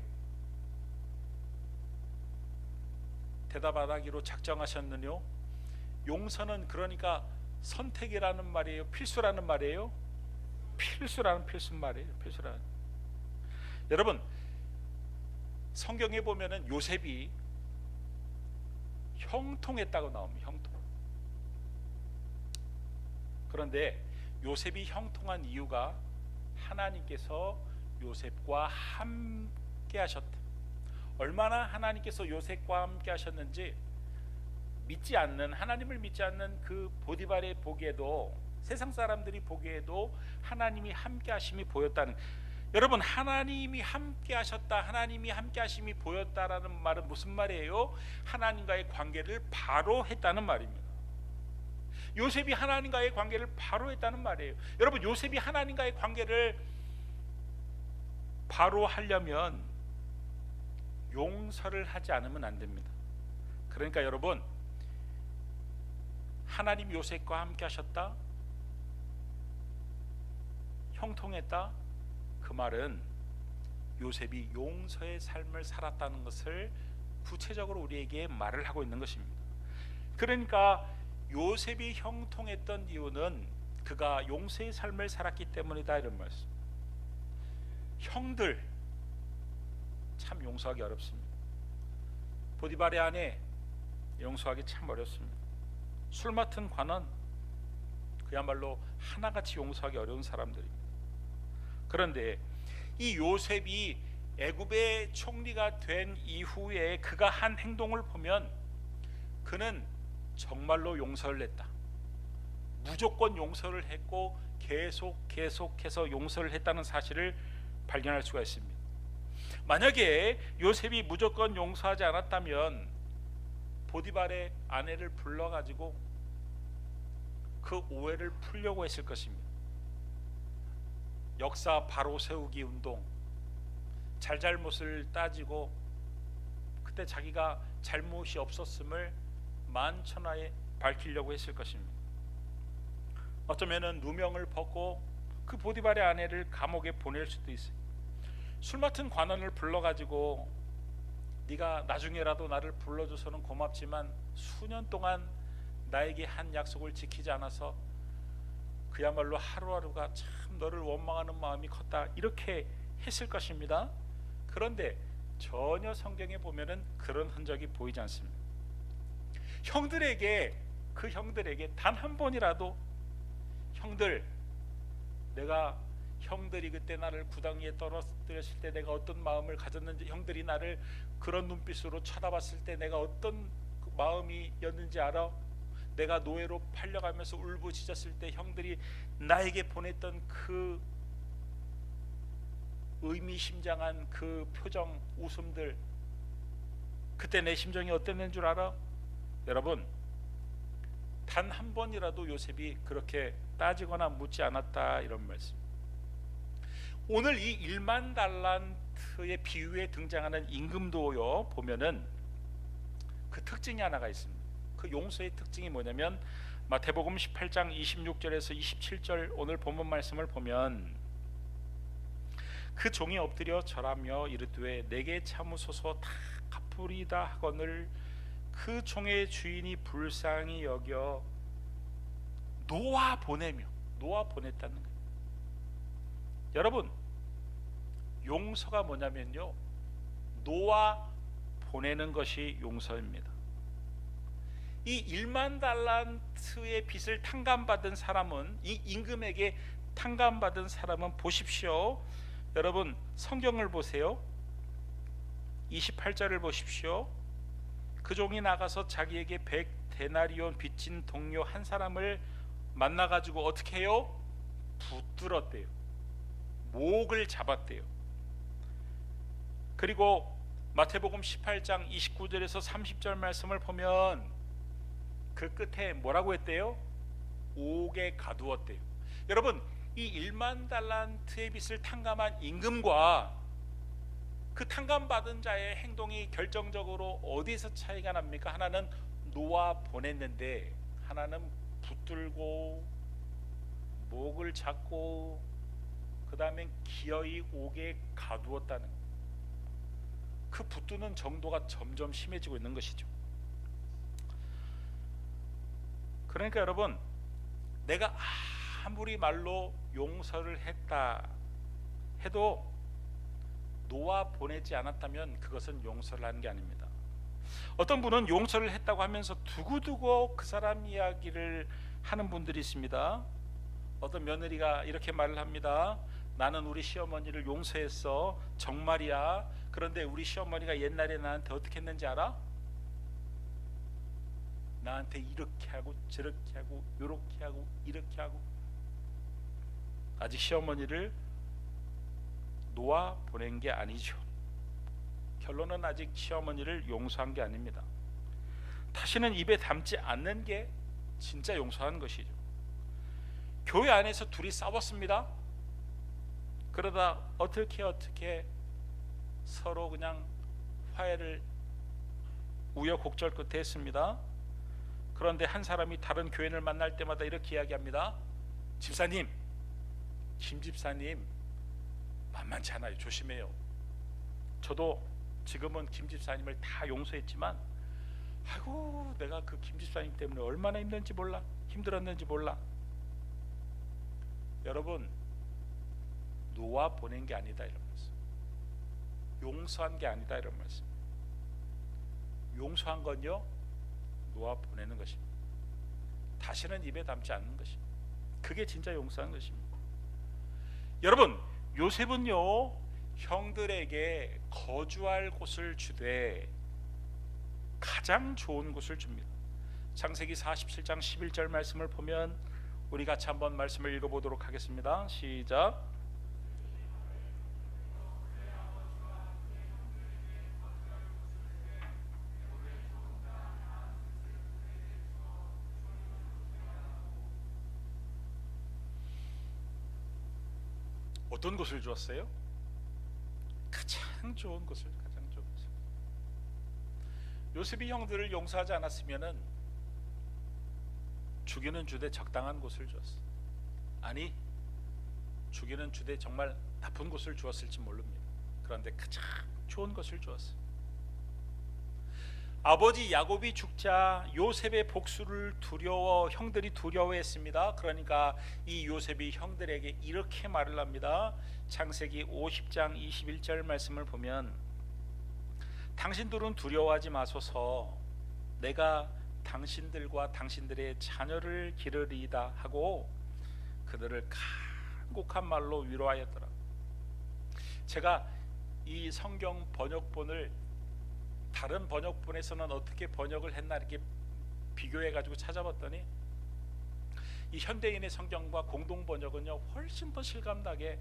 대답 안 하기로 작정하셨느뇨? 용서는 그러니까 선택이라는 말이에요, 필수라는 말이에요? 필수라는 말이에요. 필수라는. 여러분, 성경에 보면은 요셉이 형통했다고 나옵니다. 형통. 그런데 요셉이 형통한 이유가 하나님께서 요셉과 함께 하셨다. 얼마나 하나님께서 요셉과 함께 하셨는지, 믿지 않는, 하나님을 믿지 않는 그 보디발의 보기에도, 세상 사람들이 보기에도 하나님이 함께 하심이 보였다는. 여러분, 하나님이 함께 하셨다, 하나님이 함께 하심이 보였다라는 말은 무슨 말이에요? 하나님과의 관계를 바로 했다는 말입니다. 요셉이 하나님과의 관계를 바로 했다는 말이에요. 여러분, 요셉이 하나님과의 관계를 바로 하려면 용서를 하지 않으면 안 됩니다. 그러니까 여러분, 하나님 요셉과 함께 하셨다, 형통했다, 그 말은 요셉이 용서의 삶을 살았다는 것을 구체적으로 우리에게 말을 하고 있는 것입니다. 그러니까 요셉이 형통했던 이유는 그가 용서의 삶을 살았기 때문이다, 이런 말씀. 형들 참 용서하기 어렵습니다. 보디발의 아내 용서하기 참 어렵습니다. 술 맡은 관원, 그야말로 하나같이 용서하기 어려운 사람들입니다. 그런데 이 요셉이 애굽의 총리가 된 이후에 그가 한 행동을 보면 그는 정말로 용서를 했다. 무조건 용서를 했고 계속해서 용서를 했다는 사실을 발견할 수가 있습니다. 만약에 요셉이 무조건 용서하지 않았다면 보디발의 아내를 불러가지고 그 오해를 풀려고 했을 것입니다. 역사 바로 세우기 운동, 잘잘못을 따지고 그때 자기가 잘못이 없었음을 만천하에 밝히려고 했을 것입니다. 어쩌면은 누명을 벗고 그 보디발의 아내를 감옥에 보낼 수도 있어요. 술 맡은 관원을 불러가지고 네가 나중에라도 나를 불러줘서는 고맙지만 수년 동안 나에게 한 약속을 지키지 않아서 그야말로 하루하루가 참 너를 원망하는 마음이 컸다, 이렇게 했을 것입니다. 그런데 전혀 성경에 보면은 그런 흔적이 보이지 않습니다. 그 형들에게 단 한 번이라도 형들, 내가 형들이 그때 나를 구덩이에 떨어뜨렸을 때 내가 어떤 마음을 가졌는지, 형들이 나를 그런 눈빛으로 쳐다봤을 때 내가 어떤 마음이었는지 알아? 내가 노예로 팔려가면서 울부짖었을 때 형들이 나에게 보냈던 그 의미심장한 그 표정, 웃음들, 그때 내 심정이 어땠는 줄 알아? 여러분, 단 한 번이라도 요셉이 그렇게 따지거나 묻지 않았다, 이런 말씀. 오늘 이 1만 달란트의 비유에 등장하는 임금도요, 보면은 그 특징이 하나가 있습니다. 그 용서의 특징이 뭐냐면 마태복음 18장 26절에서 27절 오늘 본문 말씀을 보면 그 종이 엎드려 절하며 이르되 내게 참으소서 다 갚으리다 하거늘 그 종의 주인이 불쌍히 여겨 놓아 보내다는 거예요. 여러분, 용서가 뭐냐면요, 놓아 보내는 것이 용서입니다. 이 1만 달란트의 빚을 탕감받은 사람은, 이 임금에게 탕감받은 사람은 보십시오. 여러분 성경을 보세요. 28절을 보십시오. 그 종이 나가서 자기에게 100데나리온 빚진 동료 한 사람을 만나가지고 어떻게 해요? 붙들었대요. 목을 잡았대요. 그리고 마태복음 18장 29절에서 30절 말씀을 보면 그 끝에 뭐라고 했대요? 옥에 가두었대요. 여러분, 이 1만 달란트의 빚을 탕감한 임금과 그 탕감받은 자의 행동이 결정적으로 어디에서 차이가 납니까? 하나는 놓아 보냈는데 하나는 붙들고 목을 잡고 그 다음에 기어이 옥에 가두었다는, 그 붙드는 정도가 점점 심해지고 있는 것이죠. 그러니까 여러분, 내가 아무리 말로 용서를 했다 해도 놓아 보내지 않았다면 그것은 용서를 하는 게 아닙니다. 어떤 분은 용서를 했다고 하면서 두고두고 그 사람 이야기를 하는 분들이 있습니다. 어떤 며느리가 이렇게 말을 합니다. 나는 우리 시어머니를 용서했어. 정말이야. 그런데 우리 시어머니가 옛날에 나한테 어떻게 했는지 알아? 나한테 이렇게 하고 저렇게 하고 요렇게 하고 이렇게 하고. 아직 시어머니를 놓아 보낸 게 아니죠. 결론은 아직 시어머니를 용서한 게 아닙니다. 다시는 입에 담지 않는 게 진짜 용서하는 것이죠. 교회 안에서 둘이 싸웠습니다. 그러다 어떻게 서로 그냥 화해를 우여곡절 끝에 했습니다. 그런데 한 사람이 다른 교인을 만날 때마다 이렇게 이야기합니다. 집사님, 김 집사님 만만치 않아요. 조심해요. 저도 지금은 김 집사님을 다 용서했지만 아이고 내가 그 김 집사님 때문에 얼마나 힘든지 몰라, 힘들었는지 몰라. 여러분, 놓아 보낸 게 아니다 이런 말씀, 용서한 게 아니다 이런 말씀. 용서한 건요, 놓아 보내는 것입니다. 다시는 입에 담지 않는 것입니다. 그게 진짜 용서한 것입니다. 여러분, 요셉은요 형들에게 거주할 곳을 주되 가장 좋은 곳을 줍니다. 창세기 47장 11절 말씀을 보면 우리 같이 한번 말씀을 읽어보도록 하겠습니다. 시작. 어떤 곳을 주었어요? 가장 좋은 곳을, 가장 좋은 곳을. 요셉이 형들을 용서하지 않았으면은 죽이는 주되 적당한 곳을 주었어. 아니, 죽이는 주되 정말 나쁜 곳을 주었을지 모릅니다. 그런데 가장 좋은 것을 주었어. 아버지 야곱이 죽자 요셉의 복수를 형들이 두려워했습니다. 그러니까 이 요셉이 형들에게 이렇게 말을 합니다. 창세기 50장 21절 말씀을 보면 당신들은 두려워하지 마소서, 내가 당신들과 당신들의 자녀를 기르리이다 하고 그들을 간곡한 말로 위로하였더라. 제가 이 성경 번역본을 다른 번역본에서는 어떻게 번역을 했나 이렇게 비교해 가지고 찾아봤더니 이 현대인의 성경과 공동 번역은요 훨씬 더 실감나게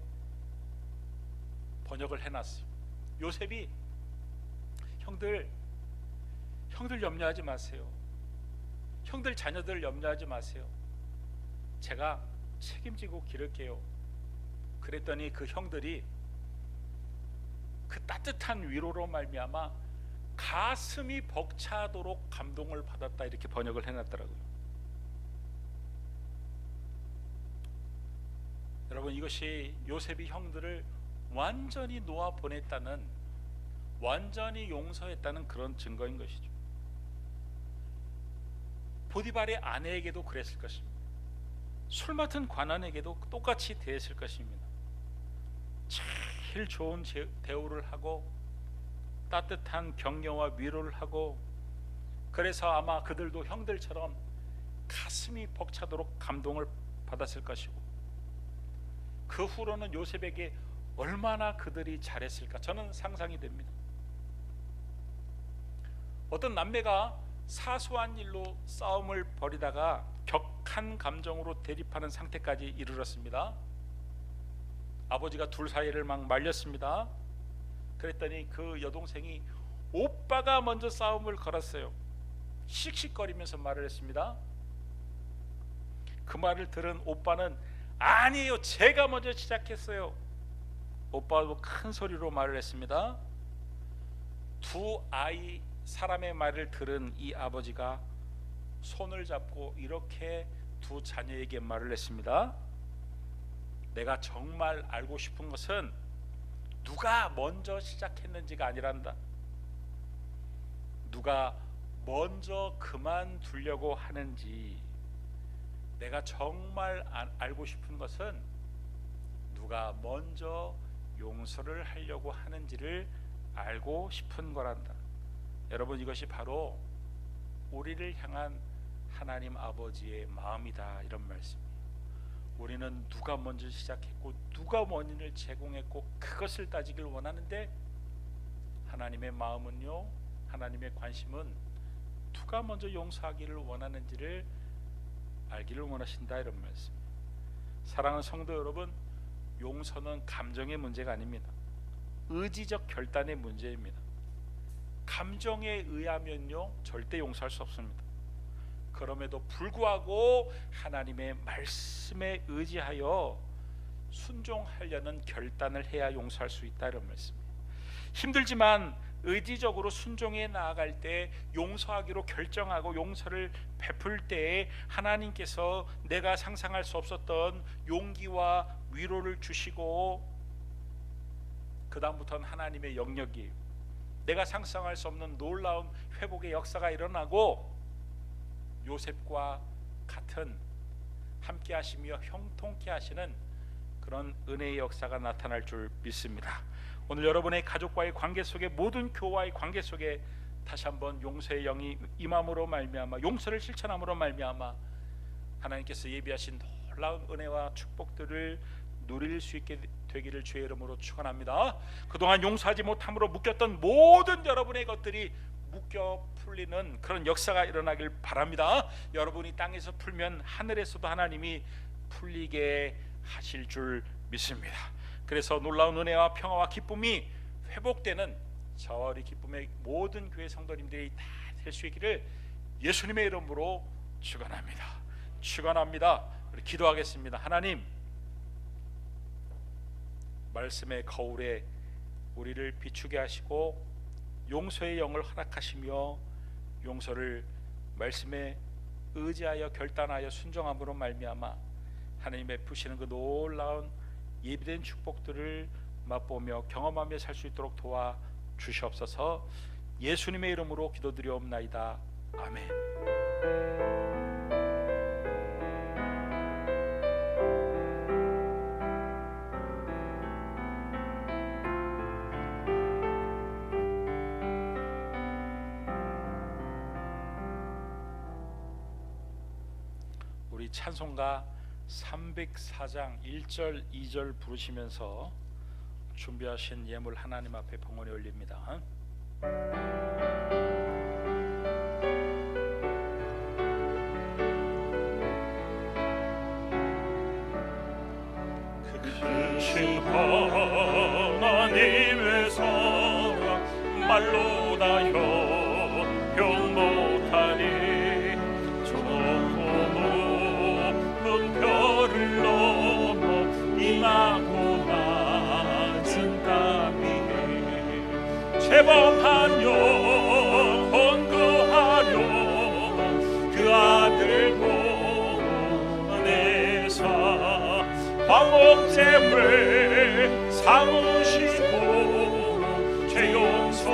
번역을 해놨어요. 요셉이 형들 염려하지 마세요. 형들 자녀들 염려하지 마세요. 제가 책임지고 기를게요. 그랬더니 그 형들이 그 따뜻한 위로로 말미암아 가슴이 벅차도록 감동을 받았다 이렇게 번역을 해놨더라고요. 여러분, 이것이 요셉이 형들을 완전히 놓아 보냈다는, 완전히 용서했다는 그런 증거인 것이죠. 보디발의 아내에게도 그랬을 것입니다. 술 맡은 관원에게도 똑같이 대했을 것입니다. 제일 좋은 대우를 하고 따뜻한 격려와 위로를 하고, 그래서 아마 그들도 형들처럼 가슴이 벅차도록 감동을 받았을 것이고, 그 후로는 요셉에게 얼마나 그들이 잘했을까 저는 상상이 됩니다. 어떤 남매가 사소한 일로 싸움을 벌이다가 격한 감정으로 대립하는 상태까지 이르렀습니다. 아버지가 둘 사이를 막 말렸습니다. 그랬더니 그 여동생이 오빠가 먼저 싸움을 걸었어요. 씩씩거리면서 말을 했습니다. 그 말을 들은 오빠는 아니에요, 제가 먼저 시작했어요. 오빠도 큰 소리로 말을 했습니다. 두 아이 사람의 말을 들은 이 아버지가 손을 잡고 이렇게 두 자녀에게 말을 했습니다. 내가 정말 알고 싶은 것은 누가 먼저 시작했는지가 아니란다. 누가 먼저 그만두려고 하는지, 내가 정말 알고 싶은 것은 누가 먼저 용서를 하려고 하는지를 알고 싶은 거란다. 여러분, 이것이 바로 우리를 향한 하나님 아버지의 마음이다, 이런 말씀이에요. 우리는 누가 먼저 시작했고 누가 원인을 제공했고 그것을 따지길 원하는데, 하나님의 마음은요, 하나님의 관심은 누가 먼저 용서하기를 원하는지를 알기를 원하신다, 이런 말씀이에요. 사랑하는 성도 여러분, 용서는 감정의 문제가 아닙니다. 의지적 결단의 문제입니다. 감정에 의하면요 절대 용서할 수 없습니다. 그럼에도 불구하고 하나님의 말씀에 의지하여 순종하려는 결단을 해야 용서할 수 있다, 이런 말씀이에요. 힘들지만 의지적으로 순종해 나아갈 때, 용서하기로 결정하고 용서를 베풀 때에 하나님께서 내가 상상할 수 없었던 용기와 위로를 주시고, 그 다음부터는 하나님의 영역이에요. 내가 상상할 수 없는 놀라운 회복의 역사가 일어나고, 요셉과 같은 함께 하시며 형통케 하시는 그런 은혜의 역사가 나타날 줄 믿습니다. 오늘 여러분의 가족과의 관계 속에, 모든 교와의 관계 속에 다시 한번 용서의 영이 임함으로 말미암아, 용서를 실천함으로 말미암아 하나님께서 예비하신 놀라운 은혜와 축복들을 누릴 수 있게 되기를 주의 이름으로 축원합니다. 그동안 용서하지 못함으로 묶였던 모든 여러분의 것들이 묶여 풀리는 그런 역사가 일어나길 바랍니다. 여러분이 땅에서 풀면 하늘에서도 하나님이 풀리게 하실 줄 믿습니다. 그래서 놀라운 은혜와 평화와 기쁨이 회복되는 저와 우리 기쁨의 모든 교회 성도님들이 다 될 수 있기를 예수님의 이름으로 축원합니다. 축원합니다. 우리 기도하겠습니다. 하나님, 말씀의 거울에 우리를 비추게 하시고 용서의 영을 허락하시며, 용서를 말씀에 의지하여 결단하여 순종함으로 말미암아 하나님 베푸시는 그 놀라운 예비된 축복들을 맛보며 경험하며 살 수 있도록 도와 주시옵소서. 예수님의 이름으로 기도드리옵나이다. 아멘. 우리 찬송가 304장 1절 2절 부르시면서 준비하신 예물 하나님 앞에 봉헌에 올립니다. 크신 하나님의 사랑 말로 다 형용 못하니, 저 높은 별을 넘어 임하고 낮은 땅 위에 재범한 영 속죄물 삼으시고 죄 용서하셨네.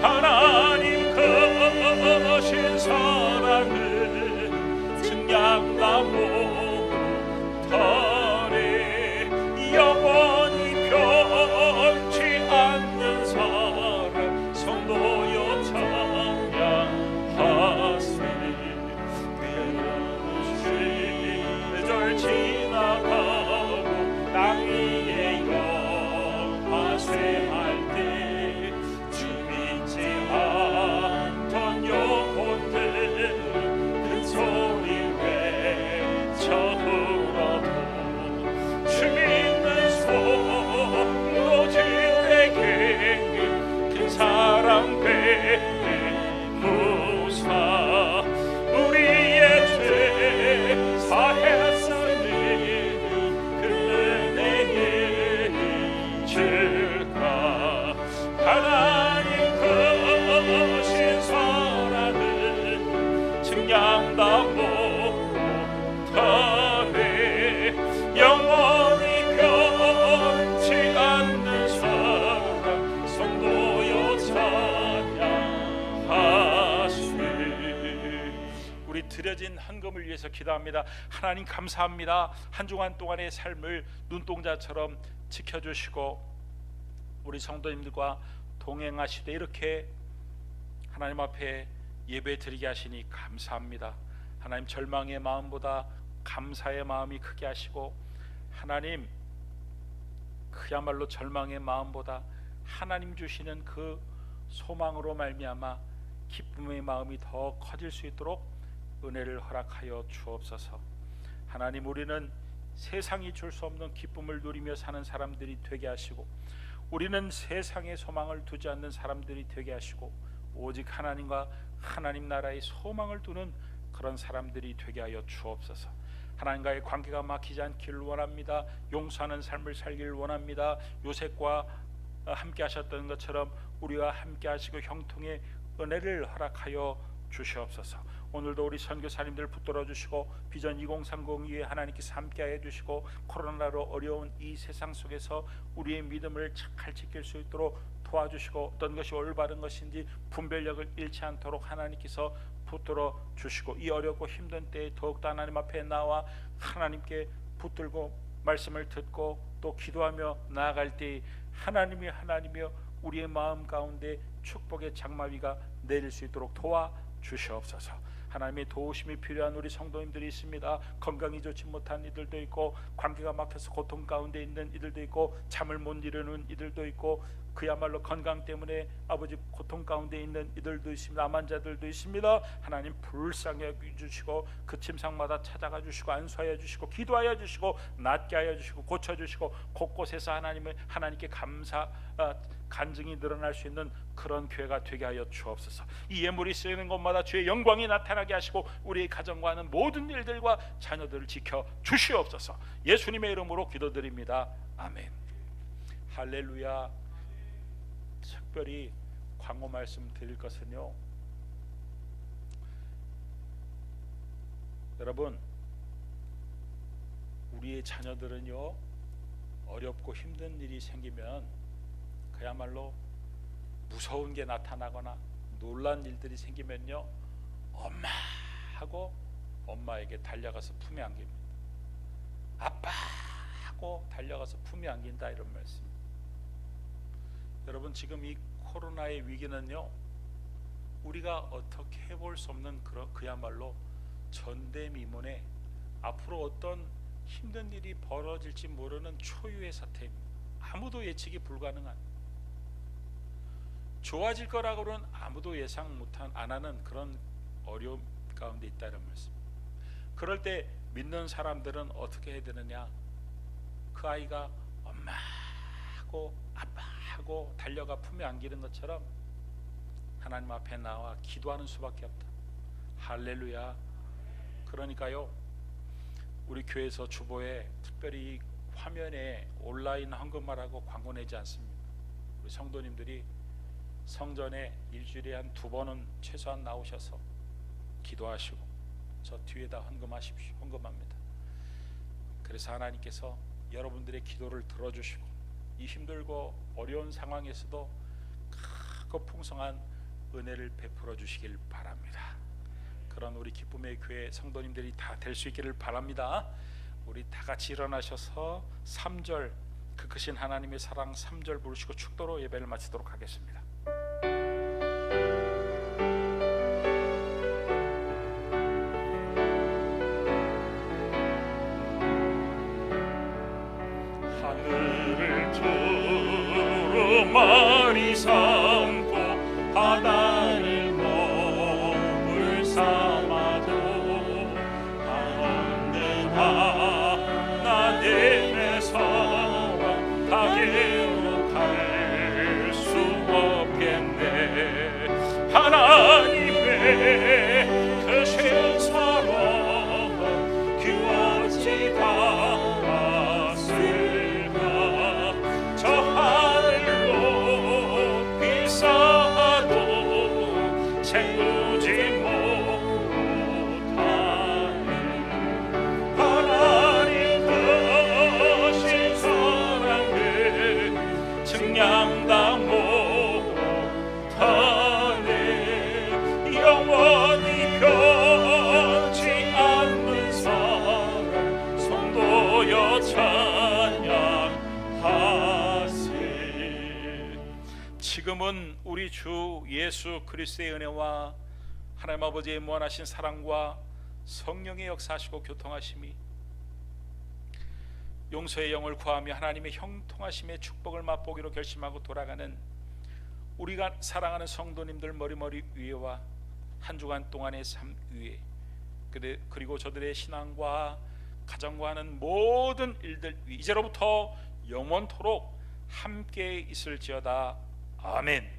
하나님 크신 사랑을 증량하고 달에 영원히 변치 않는 사랑 성도여 찬양하세. 계절 지나가고 땅 위에 영화쇠할 때 주 믿지 않던 영혼들 큰 소리 외쳐 울어도 주 믿는 성도들에게 큰 사랑 베푸사 우리의 죄 사했사는 그 은혜의 주가 하나님 크신 사랑을 증량하고 달에 영원히 변치 않는 사랑 성도여 찬양하세. 우리 드려진 헌금을 위해서 기도합니다. 하나님 감사합니다. 한 주간 동안의 삶을 눈동자처럼 지켜주시고 우리 성도님들과 동행하시되 이렇게 하나님 앞에 예배 드리게 하시니 감사합니다. 하나님 절망의 마음보다 감사의 마음이 크게 하시고 하나님 그야말로 절망의 마음보다 하나님 주시는 그 소망으로 말미암아 기쁨의 마음이 더 커질 수 있도록 은혜를 허락하여 주옵소서. 하나님 우리는 세상이 줄 수 없는 기쁨을 누리며 사는 사람들이 되게 하시고 우리는 세상에 소망을 두지 않는 사람들이 되게 하시고 오직 하나님과 하나님 나라의 소망을 두는 그런 사람들이 되게 하여 주옵소서. 하나님과의 관계가 막히지 않기를 원합니다. 용서하는 삶을 살기를 원합니다. 요셉과 함께 하셨던 것처럼 우리와 함께 하시고 형통의 은혜를 허락하여 주시옵소서. 오늘도 우리 선교사님들 붙들어 주시고 비전 2030에 하나님께서 함께하여 주시고 코로나로 어려운 이 세상 속에서 우리의 믿음을 잘 지킬 수 있도록 도와주시고 어떤 것이 올바른 것인지 분별력을 잃지 않도록 하나님께서 붙들어 주시고 이 어렵고 힘든 때에 더욱더 하나님 앞에 나와 하나님께 붙들고 말씀을 듣고 또 기도하며 나아갈 때 하나님이여 우리의 마음 가운데 축복의 장마비가 내릴 수 있도록 도와 주시옵소서. 하나님의 도우심이 필요한 우리 성도님들이 있습니다. 건강이 좋지 못한 이들도 있고 관계가 막혀서 고통 가운데 있는 이들도 있고 잠을 못 이루는 이들도 있고 그야말로 건강 때문에 아버지 고통 가운데 있는 이들도 있습니다. 암 환자들도 있습니다. 하나님 불쌍히 여겨주시고 그 침상마다 찾아가 주시고 안수하여 주시고 기도하여 주시고 낫게 하여 주시고 고쳐주시고 곳곳에서 하나님께 감사 간증이 늘어날 수 있는 그런 교회가 되게 하여 주옵소서. 이 예물이 쓰이는 곳마다 주의 영광이 나타나게 하시고 우리의 가정과 하는 모든 일들과 자녀들을 지켜 주시옵소서. 예수님의 이름으로 기도드립니다. 아멘. 할렐루야. 특별히 광고 말씀 드릴 것은요, 여러분 우리의 자녀들은요 어렵고 힘든 일이 생기면 그야말로 무서운 게 나타나거나 놀란 일들이 생기면요 엄마 하고 엄마에게 달려가서 품에 안깁니다. 아빠 하고 달려가서 품에 안긴다 이런 말씀. 여러분 지금 이 코로나의 위기는요 우리가 어떻게 해볼 수 없는 그야말로 전대미문에 앞으로 어떤 힘든 일이 벌어질지 모르는 초유의 사태입니다. 아무도 예측이 불가능한, 좋아질 거라고는 아무도 예상 안 하는 그런 어려움 가운데 있다는 말씀. 그럴 때 믿는 사람들은 어떻게 해야 되느냐? 그 아이가 엄마 하고 아빠 하고 달려가 품에 안기는 것처럼 하나님 앞에 나와 기도하는 수밖에 없다. 할렐루야. 그러니까요 우리 교회에서 주보에 특별히 화면에 온라인 헌금하라고 광고 내지 않습니다. 우리 성도님들이 성전에 일주일에 한 2번은 최소한 나오셔서 기도하시고 저 뒤에다 헌금하십시오. 헌금합니다. 그래서 하나님께서 여러분들의 기도를 들어주시고 이 힘들고 어려운 상황에서도 크고 풍성한 은혜를 베풀어 주시길 바랍니다. 그런 우리 기쁨의 교회 성도님들이 다 될 수 있기를 바랍니다. 우리 다 같이 일어나셔서 3절, 그 크신 하나님의 사랑 3절 부르시고 축도로 예배를 마치도록 하겠습니다. 하늘을 두루마리 삼고 바다를 몸을 삼아도 한없는 하나님의 사랑 가게로 갈 수 없겠네. 하나님의 크신 사랑 그 어찌 닿았을까. 저 하늘 높이 쌓아도 채우지 못하네. 하나님 크신 사랑을 증량 다 못하네. 영원히 변치 않는 사랑 성도여 찬양하세. 지금은 우리 주 예수 그리스도의 은혜와 하나님 아버지의 무한하신 사랑과 성령의 역사하시고 교통하심이 용서의 영을 구하며 하나님의 형통하심의 축복을 맛보기로 결심하고 돌아가는 우리가 사랑하는 성도님들 머리머리 위에와 한 주간 동안의 삶 위에 그리고 저들의 신앙과 가정과 하는 모든 일들 위 이제로부터 영원토록 함께 있을지어다. 아멘.